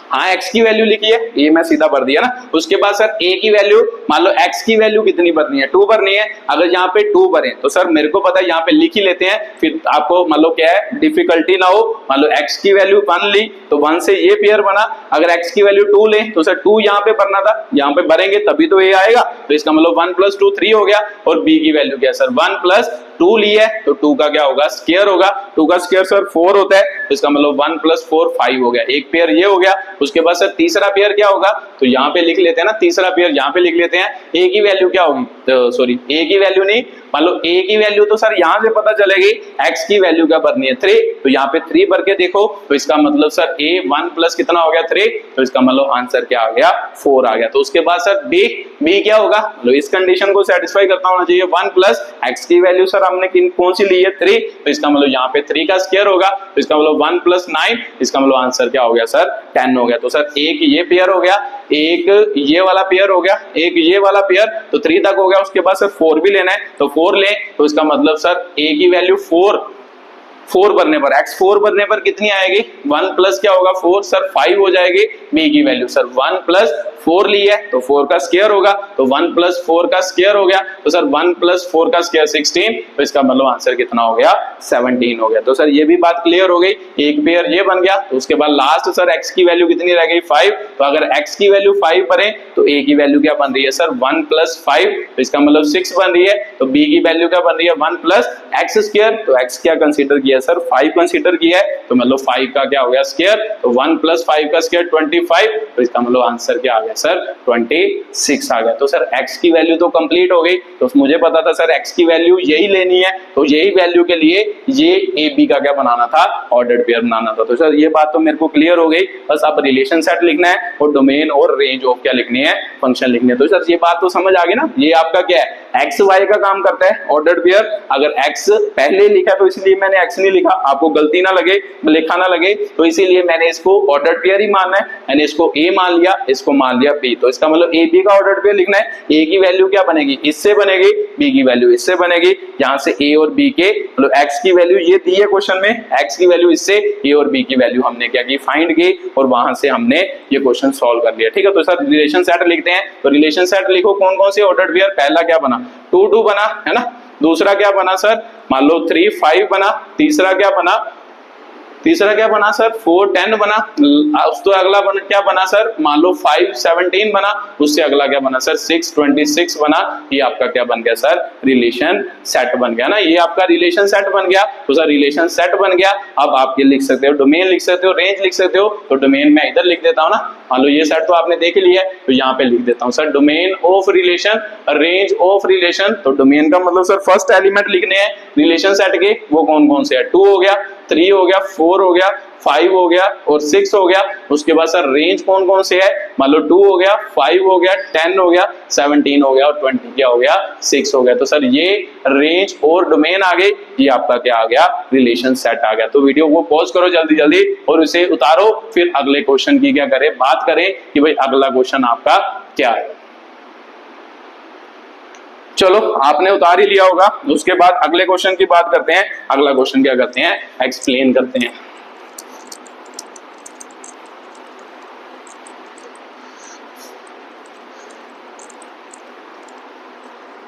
हाँ एक्स की वैल्यू लिखी है, ये मैं सीधा भर दिया ना। उसके बाद सर ए की वैल्यू, मान लो एक्स की वैल्यू कितनी भरनी है 2 भरनी है। अगर यहाँ पे 2 भरे तो सर मेरे को पता है यहाँ पे लिख ही लेते हैं, फिर आपको मान लो क्या है डिफिकल्टी ना हो। मान लो एक्स की वैल्यू 1 ली तो 1 से ये पेयर बना, अगर एक्स की वैल्यू 2 ले तो सर 2 यहाँ पे भरना था, यहाँ पे भरेंगे तभी तो ये आएगा, तो इसका मतलब 1 प्लस 2 3 हो गया। और बी की वैल्यू क्या है सर 1 प्लस 2 ली है, तो 2 का क्या होगा स्क्वायर होगा, 2 का स्क्वायर सर 4 होता है, तो इसका मतलब 1 प्लस 4 5 हो गया। एक पेयर ये हो गया। उसके बाद सर तीसरा पेयर क्या होगा, तो यहाँ पे लिख लेते हैं ना, तीसरा पेयर यहाँ पे लिख लेते हैं। ए की वैल्यू क्या होगी, तो सॉरी ए की वैल्यू नहीं, मान लो ए की वैल्यू तो सर यहाँ से पता चलेगी, एक्स की वैल्यू क्या भरनी है 3, तो यहाँ पे 3 भर के देखो, तो इसका मतलब सर ए 1 प्लस कितना हो गया 3, तो इसका मतलब आंसर क्या आ गया 4 आ गया। तो उसके बाद सर बी क्या होगा, मतलब इस कंडीशन को सेटिस्फाई करता होना चाहिए, 1 प्लस एक्स की वैल्यू सर हमने कौन सी ली है 3, तो इसका मतलब यहाँ पे 3 का स्क्वायर होगा, तो इसका मतलब 1 प्लस 9, इसका मतलब आंसर क्या हो गया सर 10 हो गया। तो सर एक ये पेयर हो गया, एक ये वाला पेयर हो गया, एक ये वाला पेयर, तो 3 तक हो गया। उसके बाद सर 4 भी लेना है, तो 4 लें, तो इसका मतलब सर ए की वैल्यू 4 भरने पर, एक्स 4 भरने पर कितनी आएगी 1 प्लस क्या होगा 4 सर 5 हो जाएगी। बी की वैल्यू सर 1 प्लस 4 ली है, तो 4 का स्क्वायर होगा, तो 1 प्लस 4 का स्क्वायर हो गया, तो सर 1 प्लस 4 का स्क्वायर 16, तो इसका मतलब आंसर कितना हो गया 17 हो गया। तो सर ये भी बात क्लियर हो गई, एक पेयर ये बन गया। तो उसके बाद लास्ट सर एक्स की वैल्यू कितनी रह गई 5, तो अगर एक्स की वैल्यू 5 भरें तो ए की वैल्यू क्या बन रही है सर 1 प्लस 5, तो इसका मतलब 6 बन रही है। तो बी की वैल्यू क्या बन रही है 1 प्लस एक्स स्क्वायर, तो एक्स क्या कंसीडर किया सर 5 कंसीडर किया है, तो मतलब 5 का क्या हो गया स्क्वायर, तो 1 प्लस 5 का स्क्वायर 25, तो इसका मतलब आंसर क्या आ गया सर 26 आ गया। तो सर x की वैल्यू तो कंप्लीट हो गई, तो मुझे पता था सर x की वैल्यू यही लेनी है, तो यही वैल्यू के लिए ये ए बी का क्या बनाना था ऑर्डर्ड पेयर बनाना था। तो सर ये बात तो मेरे को क्लियर हो गई, बस अब रिलेशन सेट लिखना है और डोमेन और रेंज ऑफ क्या लिखनी है फंक्शन लिखनी है। तो सर ये बात तो समझ आ गई ना, ये आपका क्या है एक्स वाई का काम करता है ऑर्डर्ड पेयर। अगर x पहले लिखा तो इसलिए मैंने x नहीं लिखा, आपको गलती ना लगे लिखा ना लगे, तो इसीलिए मैंने इसको ऑर्डर्ड पेयर ही मानना है, मैंने इसको a मान लिया, इसको मान लिया b, तो इसका मतलब ए बी का ऑर्डर पेयर लिखना है। ए की वैल्यू क्या बनेगी इससे बनेगी, बी की वैल्यू इससे बनेगी, यहां से ए और बी के मतलब एक्स की वैल्यू ये दी है क्वेश्चन में, एक्स की वैल्यू इससे, ए और बी की वैल्यू हमने क्या की फाइंड की, और वहां से हमने ये क्वेश्चन सॉल्व कर लिया। ठीक है, तो सर रिलेशन सेट लिखते हैं, तो रिलेशन सेट लिखो कौन कौन से ऑर्डर पेयर, पहला क्या बना 2 2 बना है ना, दूसरा क्या बना सर मान लो 3 5 बना, तीसरा क्या बना सर 4 10 बना, उससे अगला क्या बना सर मान लो 5 17 बना, उससे अगला क्या बना सर 6 26 बना। ये आपका क्या बन गया सर रिलेशन सेट बन गया ना, ये आपका रिलेशन सेट बन गया। तो सर रिलेशन सेट बन गया, अब आप ये लिख सकते हो डोमेन लिख सकते हो, रेंज लिख सकते हो, तो डोमेन मैं इधर लिख देता हूँ ना, मान लो ये सेट तो आपने देख लिया है, तो यहाँ पे लिख देता हूँ sir domain of relation range of relation. तो डोमेन का मतलब सर फर्स्ट एलिमेंट लिखने हैं रिलेशन सेट के, वो कौन कौन से है 2 हो गया, 3 हो गया, 4 हो गया, 5 हो गया और 6 हो गया। उसके बाद सर रेंज कौन कौन से है, मान लो 2 हो गया, 5 हो गया, 10 हो गया, 17 हो गया और 20 क्या हो गया 6 हो गया। तो सर ये रेंज और डोमेन आ गई, ये आपका क्या आ गया रिलेशन सेट आ गया। तो वीडियो को पॉज करो जल्दी जल्दी और इसे उतारो, फिर अगले क्वेश्चन की क्या करें बात करें कि भाई अगला क्वेश्चन आपका क्या है। चलो आपने उतार ही लिया होगा, उसके बाद अगले क्वेश्चन की बात करते हैं। अगला क्वेश्चन क्या करते हैं एक्सप्लेन करते हैं।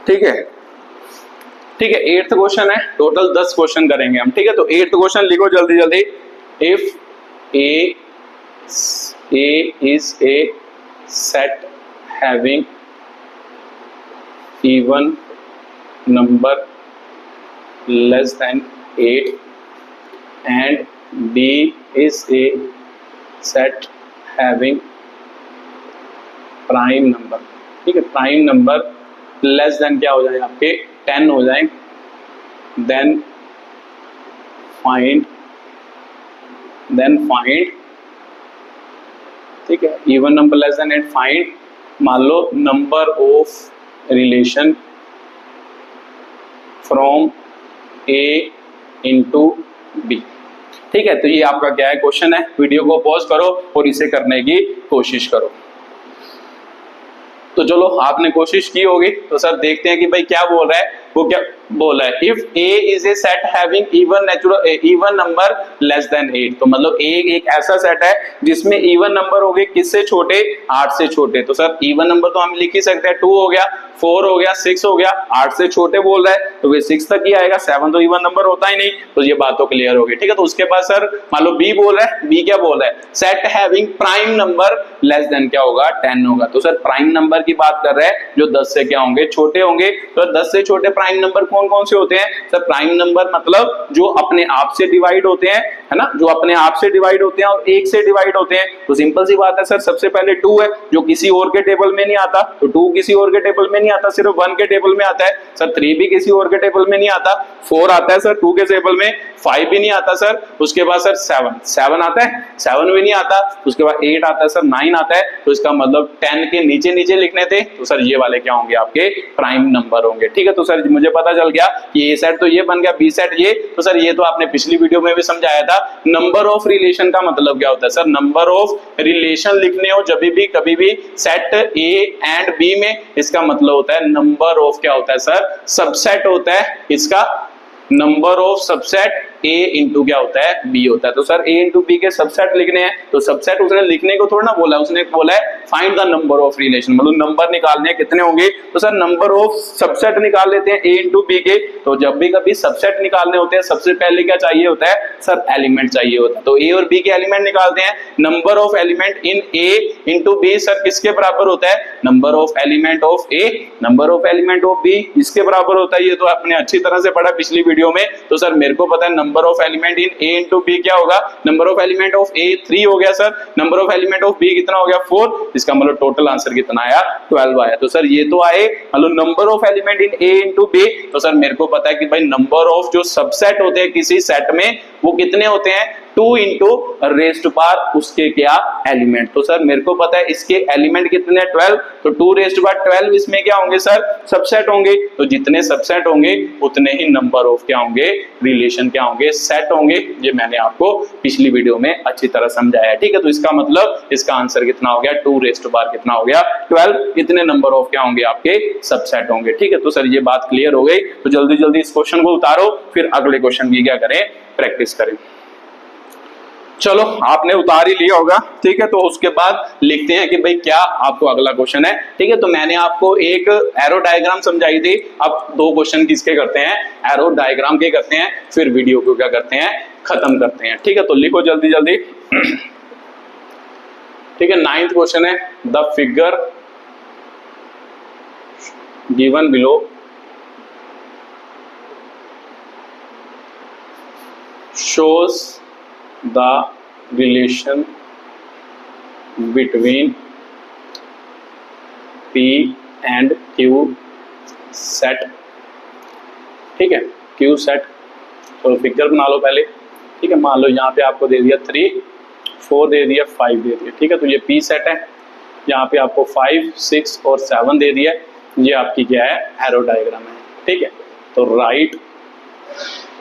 ठीक है 8th क्वेश्चन है, टोटल 10 क्वेश्चन करेंगे हम। ठीक है, तो 8th क्वेश्चन लिखो जल्दी जल्दी। If A is a set having even number less than 8 and B is a set having prime number। ठीक है, प्राइम नंबर लेस देन क्या हो जाए आपके 10 हो जाए, देन फाइंड ठीक है, even number less than 8 find, मान लो number of relation from A into B. ठीक है, तो ये आपका क्या है क्वेश्चन है। वीडियो को पॉज करो और इसे करने की कोशिश करो। तो चलो आपने कोशिश की होगी, तो सर देखते हैं कि भाई क्या बोल रहा है। वो क्या बोल रहा है, if A is a set having even number less than 8, तो मतलब ए एक ऐसा सेट है जिसमें इवन नंबर हो गए किससे छोटे, 8 से छोटे। तो सर इवन नंबर तो हम लिख ही सकते हैं, 2 हो गया, 4 हो गया, 6 हो गया, 8 से छोटे बोल रहा है तो वे 6 तक ही आएगा, 7 तो इवन नंबर होता ही नहीं। तो ये बात तो क्लियर हो गई। ठीक है, तो उसके बाद सर मान लो बी बोल रहा है, बी क्या बोल रहा है, set having prime number less then क्या होगा, 10 होगा। तो सर प्राइम नंबर की बात कर रहे हैं जो 10 से क्या होंगे, छोटे होंगे। तो 10 से छोटे प्राइम नंबर कौन कौन से होते हैं सर, प्राइम नंबर मतलब जो अपने आप से डिवाइड होते हैं, है ना, जो अपने आप से डिवाइड होते हैं और 1 से डिवाइड होते हैं। तो सिंपल सी बात है सर, सबसे पहले 2 है जो किसी और के टेबल में नहीं आता, तो 2 किसी और के टेबल में नहीं आता, सिर्फ 1 के टेबल में आता है। सर 3 भी किसी और के टेबल में नहीं आता, 4 आता है सर 2 के टेबल में, 5 भी नहीं आता सर। उसके बाद सर 7 आता है, 7 भी नहीं आता। उसके बाद 8 आता है सर, 9 आता है। तो इसका मतलब 10 के नीचे नीचे लिखने थे, तो सर ये वाले क्या होंगे, आपके प्राइम नंबर होंगे। ठीक है, तो सर मुझे पता चल गया कि ए सेट तो ये बन गया, बी सेट ये। तो सर ये तो आपने पिछली वीडियो में भी समझाया था। नंबर ऑफ रिलेशन का मतलब क्या होता है सर, नंबर ऑफ रिलेशन लिखने हो जब भी कभी भी सेट ए एंड बी में, इसका मतलब होता है नंबर ऑफ क्या होता है सर, सबसेट होता है। इसका number of subset A into क्या होता है, बी होता है। तो सर ए इंटू बी के सबसेट लिखने हैं, तो सबसेट उसने लिखने को थोड़ा ना बोला, उसने बोला है find the number of relation, मतलब नंबर निकालने हैं कितने होंगे। तो सर नंबर ऑफ सबसेट निकाल लेते हैं ए इंटू बी के। तो जब भी कभी सबसेट निकालने होते हैं सबसे पहले क्या चाहिए होता है सर, एलिमेंट चाहिए होता है। तो ए और बी के एलिमेंट निकालते हैं। Number of element in A into B sir किसके बराबर होता है, number of element of A, number of element of B इसके बराबर होता है। ये तो आपने अच्छी तरह से पढ़ा पिछली वीडियो में। तो सर मेरे को पता है number of element in A into B क्या होगा, number of element of A 3 हो गया sir, number of element of B कितना हो गया 4। इसका मतलब टोटल आंसर कितना आया, 12 आया। तो सर ये तो आए मतलब number of element in A into B. तो सर मेरे को पता है कि भाई नंबर ऑफ जो सबसेट होते हैं किसी सेट में वो कितने होते हैं, 2 इंटू रेस्ट पार उसके क्या एलिमेंट। तो सर मेरे को पता है इसके एलिमेंट कितने हैं 12, तो 2 रेस्ट पार 12 इसमें क्या होंगे सर, सबसेट होंगे। तो जितने सबसेट होंगे उतने ही नंबर ऑफ क्या होंगे, रिलेशन क्या होंगे, सेट होंगे। ये मैंने आपको पिछली वीडियो में अच्छी तरह समझाया है। ठीक है, तो इसका मतलब इसका आंसर कितना हो गया, 2 रेस्ट पार कितना हो गया 12। इतने नंबर ऑफ क्या होंगे, आपके सबसेट होंगे। ठीक है, तो सर ये बात क्लियर हो गई। तो जल्दी जल्दी इस क्वेश्चन को उतारो, फिर अगले क्वेश्चन की क्या करें, प्रैक्टिस करें। चलो आपने उतार ही लिया होगा। ठीक है, तो उसके बाद लिखते हैं कि भाई क्या आपको अगला क्वेश्चन है। ठीक है, तो मैंने आपको एक एरो डायग्राम समझाई थी। अब 2 क्वेश्चन किसके करते हैं, एरो डायग्राम के करते हैं, फिर वीडियो को क्या करते हैं, खत्म करते हैं। ठीक है, तो लिखो जल्दी जल्दी। ठीक है, 9th क्वेश्चन है, the figure given below shows the relation between P and Q set। ठीक है, Q सेट, तो फिगर बना लो पहले। ठीक है, मान लो यहाँ पे आपको दे दिया 3, 4 दे दिया, 5 दे दिया। ठीक है, तो ये P सेट है। यहाँ पे आपको 5, 6 और 7 दे दिया। ये आपकी क्या है, एरो डायग्राम है। ठीक है, तो राइट,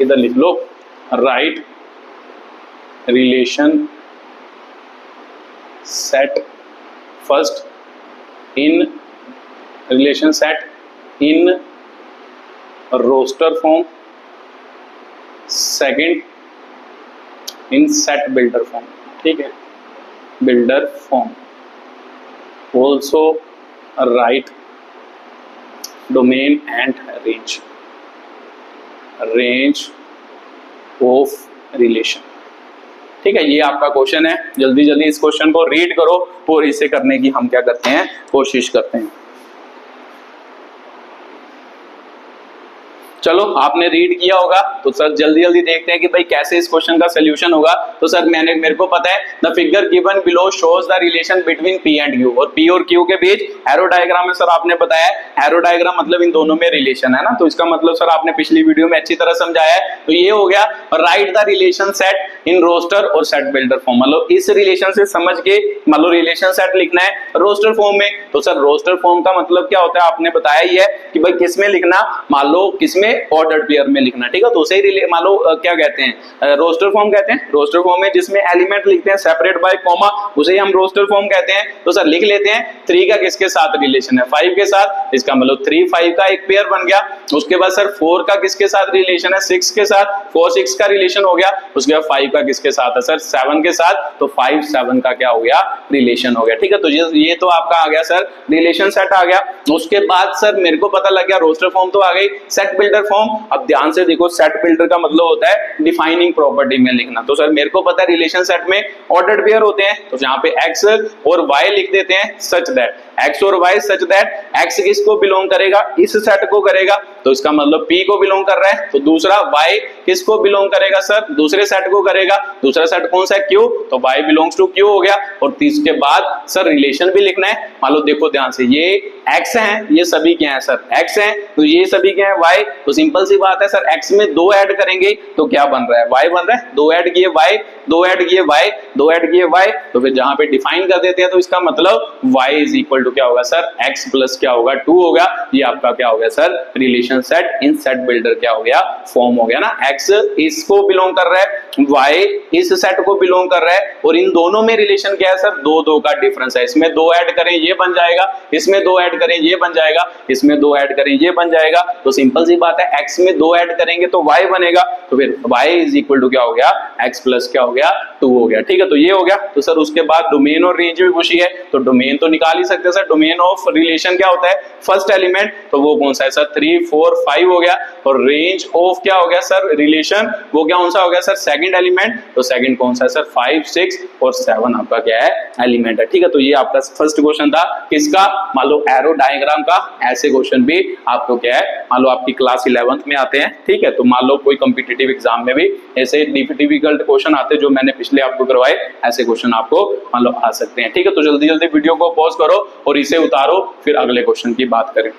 इधर लिख लो, write relation set first in relation set in roster form, second in set builder form. ठीक है, builder form. Also write domain and range, range of relation. ठीक है, ये आपका क्वेश्चन है। जल्दी जल्दी इस क्वेश्चन को रीड करो और इसे करने की हम क्या करते हैं, कोशिश करते हैं। चलो आपने रीड किया होगा, तो सर जल्दी जल्दी देखते हैं कि भाई कैसे इस क्वेश्चन का सोल्यूशन होगा। तो सर मेरे को पता है the figure given below shows the relation between P and Q, और पी और क्यू के बीच एरो डायग्राम में सर आपने बताया एरो डायग्राम मतलब इन दोनों में रिलेशन है ना। तो इसका मतलब सर आपने पिछली वीडियो में अच्छी तरह समझाया है। तो ये हो गया write the relation set in roster और सेट बिल्डर फॉर्म, मतलब इस रिलेशन से समझ के मान लो रिलेशन सेट लिखना है रोस्टर फॉर्म में, तो सर रोस्टर फॉर्म का मतलब क्या होता है आपने बताया ही है कि भाई किसमें लिखना, मान लो किसमें ऑर्डर्ड पेयर में लिखना, ठीक है। तो उसे ही मान लो क्या कहते हैं रोस्टर फॉर्म कहते हैं, रोस्टर फॉर्म में जिसमें एलिमेंट लिखते हैं सेपरेट बाय कॉमा, उसे ही हम रोस्टर फॉर्म कहते हैं। तो सर लिख लेते हैं 3 का किसके साथ रिलेशन है, 5 के साथ, इसका मतलब 3 5 का एक पेयर बन गया। उसके बाद सर 4 का किसके साथ रिलेशन है, 6 के साथ, 4 6 का रिलेशन हो गया। उसके बाद 5 का किसके साथ है सर, 7 के साथ, तो 5 7 का क्या हो गया, रिलेशन हो गया, ठीक है। तो ये तो आपका आ गया सर रिलेशन सेट आ गया। उसके बाद सर मेरे को पता लग गया रोस्टर फॉर्म तो आ गई, सेट बिल्डर फॉर्म। अब ध्यान से देखो, सेट बिल्डर का मतलब होता है डिफाइनिंग प्रॉपर्टी में लिखना। तो सर मेरे को पता है रिलेशन सेट में ऑर्डर्ड पेयर होते हैं, तो यहाँ पे x और y लिख देते हैं सच दैट x और y सच दैट x किसको बिलोंग करेगा, इस सेट को करेगा, तो इसका मतलब p को बिलोंग कर रहा है। तो दूसरा y किसको बिलोंग करेगा सर, दूसरे सेट को करेगा, दूसरा सेट कौन सा है, q, तो y बिलोंग्स टू q हो गया। और इसके बाद सर रिलेशन भी लिखना है। मान लो देखो ध्यान से, ये x हैं, ये सभी क्या है सर x हैं, तो ये सभी क्या है y, तो सिंपल सी बात है सर x में 2 ऐड करेंगे तो क्या बन रहा है, y बन रहा है, 2 ऐड किए y, 2 ऐड किए y, 2 ऐड किए y, तो फिर जहां पे डिफाइन कर देते हैं तो इसका मतलब y इज इक्वल टू क्या होगा सर, x प्लस क्या होगा 2 होगा। ये आपका क्या हो गया सर रिलेशन सेट इन सेट बिल्डर क्या हो गया, फॉर्म हो गया ना। x इसको बिलोंग कर रहा है, y इस सेट को बिलोंग कर रहा है, और इन दोनों में रिलेशन क्या है सर, 2 2 का डिफरेंस है। इसमें 2 ऐड करें ये बन जाएगा, इसमें 2 ऐड करें ये बन जाएगा, इसमें 2 ऐड करें ये बन जाएगा। तो सिंपल सी बात है x में 2 ऐड करेंगे तो y बनेगा, तो फिर y इज इक्वल टू क्या हो गया, x प्लस क्या हो गया 2 हो गया, ठीक है। तो ये हो गया। तो सर उसके बाद डोमेन और रेंज भी पूछी है, तो डोमेन तो निकाल ही सकते हैं सर। डोमेन ऑफ रिलेशन क्या होता है, फर्स्ट एलिमेंट, तो वो कौन सा है सर 3 4 5 हो गया। और रेंज ऑफ क्या हो गया सर रिलेशन, वो क्या कौन सा हो गया सर सेकंड एलिमेंट, तो सेकंड कौन सा है सर 5 6 और 7 आपका क्या है एलिमेंट है, ठीक है। तो ये आपका फर्स्ट क्वेश्चन था किसका, मान लो एरो डायग्राम का। ऐसे क्वेश्चन भी आपको क्या है, मान लो आपकी क्लास 11th में आते हैं, ठीक है। तो मान लो कोई कॉम्पिटिटिव एग्जाम में भी ऐसे डिफिकल्ट क्वेश्चन आते हैं जो मैंने पिछले आपको करवाए, ऐसे क्वेश्चन आपको मान लो आ सकते हैं, ठीक है। तो जल्दी जल्दी वीडियो को पॉज करो और इसे उतारो, फिर अगले क्वेश्चन की बात करें।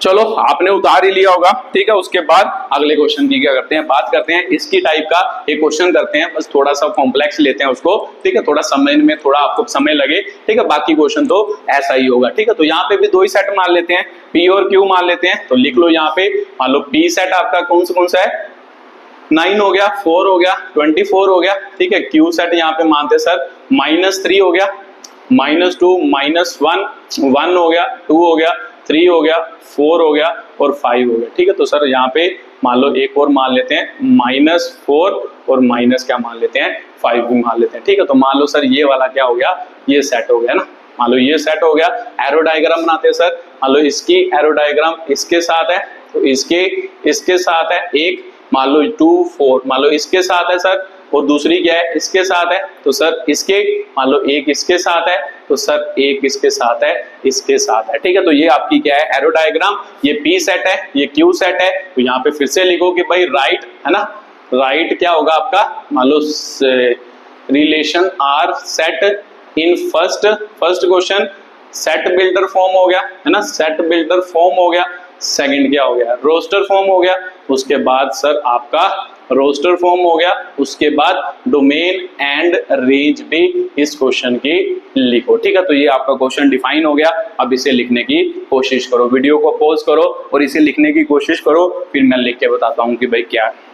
चलो आपने उतार ही लिया होगा, ठीक है। उसके बाद अगले क्वेश्चन की क्या करते हैं, बात करते हैं। इसकी टाइप का एक क्वेश्चन करते हैं, बस थोड़ा सा कॉम्प्लेक्स लेते हैं उसको, ठीक है। थोड़ा समय में थोड़ा आपको समय लगे, ठीक है। बाकी क्वेश्चन तो ऐसा ही होगा, ठीक है। तो यहाँ पे भी 2 ही सेट मान लेते हैं, P और Q मान लेते हैं। तो लिख लो यहाँ पे, मान लो P सेट आपका कौन सा है, 9 हो गया, 4 हो गया, 24 हो गया, ठीक है। Q सेट यहाँ पे मानते सर -3 हो गया, -2 -1 1 हो गया, 2 हो गया, 3 हो गया, 4 हो गया और 5 हो गया, ठीक है। तो सर यहाँ पे मान लो एक और मान लेते हैं, -4 और माइनस क्या मान लेते हैं 5 भी मान लेते हैं, ठीक है। तो मान लो सर ये वाला क्या हो गया, ये सेट हो गया ना, मान लो ये सेट हो गया। एरो डायग्राम बनाते हैं सर, मान लो इसकी एरो डायग्राम इसके साथ है, तो इसके साथ है एक, मान लो 2 4, मान लो इसके साथ है सर, और दूसरी क्या है इसके साथ है, तो सर इसके मान लो एक इसके साथ है, तो सर एक इसके साथ है, इसके साथ है, ठीक है। तो ये आपकी क्या है एरो डायग्राम, ये P सेट है, ये Q सेट है। तो यहाँ पे फिर से लिखो कि भाई राइट है ना, राइट क्या होगा आपका, मान लो relation are set in first question set builder form हो गया है ना, सेट बिल्डर फॉर्म हो गया। सेकंड क्या हो गया, रोस्टर फॉर्म हो गया। उसके बाद सर आपका रोस्टर फॉर्म हो गया। उसके बाद डोमेन एंड रेंज भी इस क्वेश्चन की लिखो, ठीक है। तो ये आपका क्वेश्चन डिफाइन हो गया। अब इसे लिखने की कोशिश करो, वीडियो को पॉज करो और इसे लिखने की कोशिश करो, फिर मैं लिख के बताता हूं कि भाई क्या है।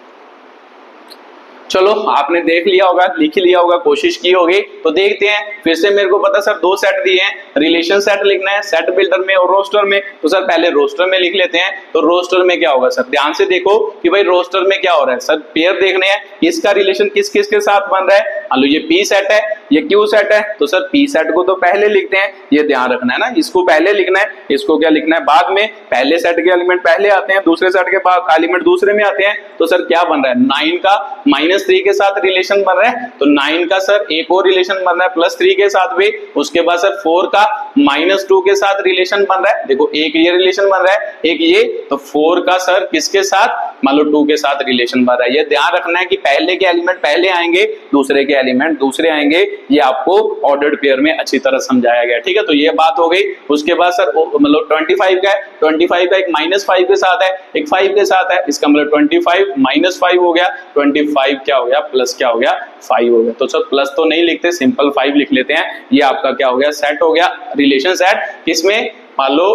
चलो आपने देख लिया होगा, लिख लिया होगा, कोशिश की होगी। तो देखते हैं फिर से, मेरे को पता सर 2 सेट दिए हैं, रिलेशन सेट लिखना है सेट बिल्डर में और रोस्टर में। तो सर पहले रोस्टर में लिख लेते हैं। तो रोस्टर में क्या होगा सर, ध्यान से देखो कि भाई रोस्टर में क्या हो रहा है सर, पेयर देखने हैं, इसका रिलेशन किस किस के साथ बन रहा है। मान लो ये P सेट है, ये Q सेट है, तो सर P सेट को तो पहले लिखते हैं, ये ध्यान रखना है ना, इसको पहले लिखना है, इसको क्या लिखना है बाद में। पहले सेट के एलिमेंट पहले आते हैं, दूसरे सेट के बाद एलिमेंट दूसरे में आते हैं। तो सर क्या बन रहा है, 9 का -3 के साथ रिलेशन बन रहा है, तो 9 का सर एक और रिलेशन बन रहा है +3 के साथ भी। उसके बाद सर 4 का -2 के साथ रिलेशन बन रहा है, देखो एक ये रिलेशन बन रहा है, एक ये, तो 4 का सर किसके साथ, मान लो 2 के साथ रिलेशन बन रहा है। ये ध्यान रखना है कि पहले के एलिमेंट पहले आएंगे, दूसरे के एलिमेंट दूसरे आएंगे, ये आपको ऑर्डर्ड पेयर में अच्छी तरह समझाया गया, ठीक है। तो ये बात हो गई। उसके बाद सर मतलब 25 का है, 25 का एक -5 के साथ है, एक 5 के साथ है, इसका मतलब 25 -5 हो गया, 25 क्या हो गया प्लस क्या हो गया 5 हो गया। तो सर प्लस तो नहीं लिखते, सिंपल 5 लिख लेते हैं। ये आपका क्या हो गया, सेट हो गया, रिलेशन सेट, किसमें, मान लो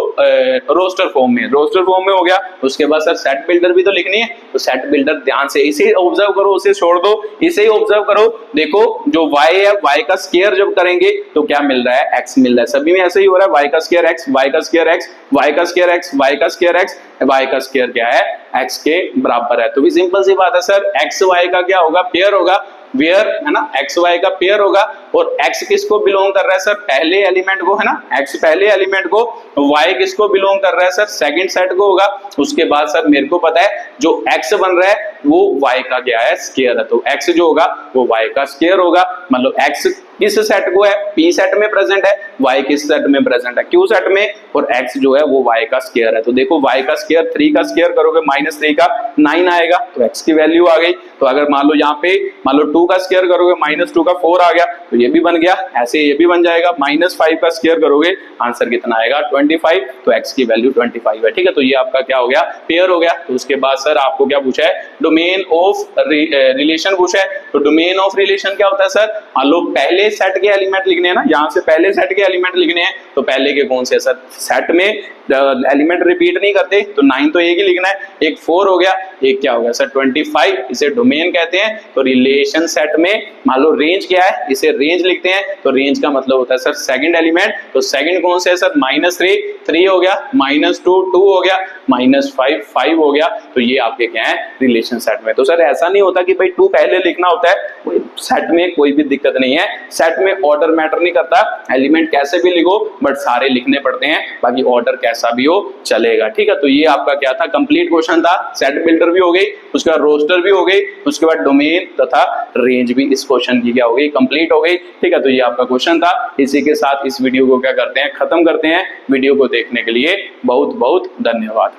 रोस्टर फॉर्म में, रोस्टर फॉर्म में हो गया। उसके बाद सर सेट बिल्डर भी तो लिखनी है, तो सेट बिल्डर ध्यान से इसे ऑब्जर्व करो, उसे छोड़ दो, इसे ही ऑब्जर्व करो। देखो जो y है, y का स्क्वायर जब करेंगे तो क्या मिल रहा है, x मिल रहा है, सभी में ऐसे ही हो रहा है, y का स्क्वायर x, y का स्क्वायर x, y का स्क्वायर x, y का स्क्वायर x, y का स्क्वायर क्या है, x के बराबर है। तो भी सिंपल सी बात है सर, x y का क्या होगा, पेयर होगा, वेयर है ना, एक्स वाई का पेयर होगा। और एक्स किसको बिलोंग कर रहा है सर, पहले एलिमेंट को, है ना, एक्स पहले एलिमेंट को, वाई किसको बिलोंग कर रहा है सर, सेकंड सेट को होगा। उसके बाद सर मेरे को पता है जो एक्स बन रहा है वो वाई का क्या है, स्क्वायर है, तो एक्स जो होगा वो वाई का स्क्वायर होगा। मतलब एक्स किस सेट को है, पी सेट में प्रेजेंट है, वाई किस सेट में प्रेजेंट है, क्यू सेट में, और एक्स जो है वो वाई का स्क्वायर है। तो देखो वाई का स्क्वायर 3 का स्क्वायर करोगे -3 का 9 आएगा, तो एक्स की वैल्यू आ गई। तो अगर मान लो यहाँ पे मान लो 2 का स्क्वायर करोगे -2 का 4 आ गया, तो ये भी बन गया, ऐसे ये भी बन जाएगा। -5 का स्क्वायर करोगे, आंसर कितना आएगा 25, तो एक्स की वैल्यू 25 है, ठीक है। तो ये आपका क्या हो गया, पेयर हो गया। तो उसके बाद सर आपको क्या पूछा है, डोमेन ऑफ रिलेशन पूछा है। तो डोमेन ऑफ रिलेशन क्या होता है सर, मान लो पहले सेट के एलिमेंट लिखने हैं ना, यहाँ से पहले सेट के एलिमेंट लिखने हैं, तो पहले के कौन से सर, सेट में एलिमेंट रिपीट नहीं करते, तो 9 तो एक ही लिखना है, एक 4 हो गया, एक क्या हो गया सर 25, इसे डोमेन कहते हैं। तो रिलेशन सेट में मान लो रेंज क्या है, इसे रेंज लिखते हैं, तो रेंज का मतलब होता है सर सेकंड एलिमेंट। तो सेकंड कौन से है सर, -3 हो गया, -2 2 हो गया, -5 5 हो गया। तो ये आपके क्या है, रिलेशन सेट में। तो सर ऐसा नहीं होता कि भाई 2 पहले लिखना होता है, सेट में कोई भी दिक्कत नहीं है, सेट में ऑर्डर मैटर नहीं करता, एलिमेंट कैसे भी लिखो बट सारे लिखने पड़ते हैं, बाकी ऑर्डर कैसा भी हो चलेगा, ठीक है। तो ये आपका क्या था, कंप्लीट क्वेश्चन था। सेट बिल्डर भी हो गई, उसके बाद रोस्टर भी हो गई, उसके बाद डोमेन तथा रेंज भी इस क्वेश्चन की क्या हो गई, कंप्लीट हो गई, ठीक है। तो ये आपका क्वेश्चन था। इसी के साथ इस वीडियो को क्या करते हैं, खत्म करते हैं। वीडियो को देखने के लिए बहुत बहुत धन्यवाद।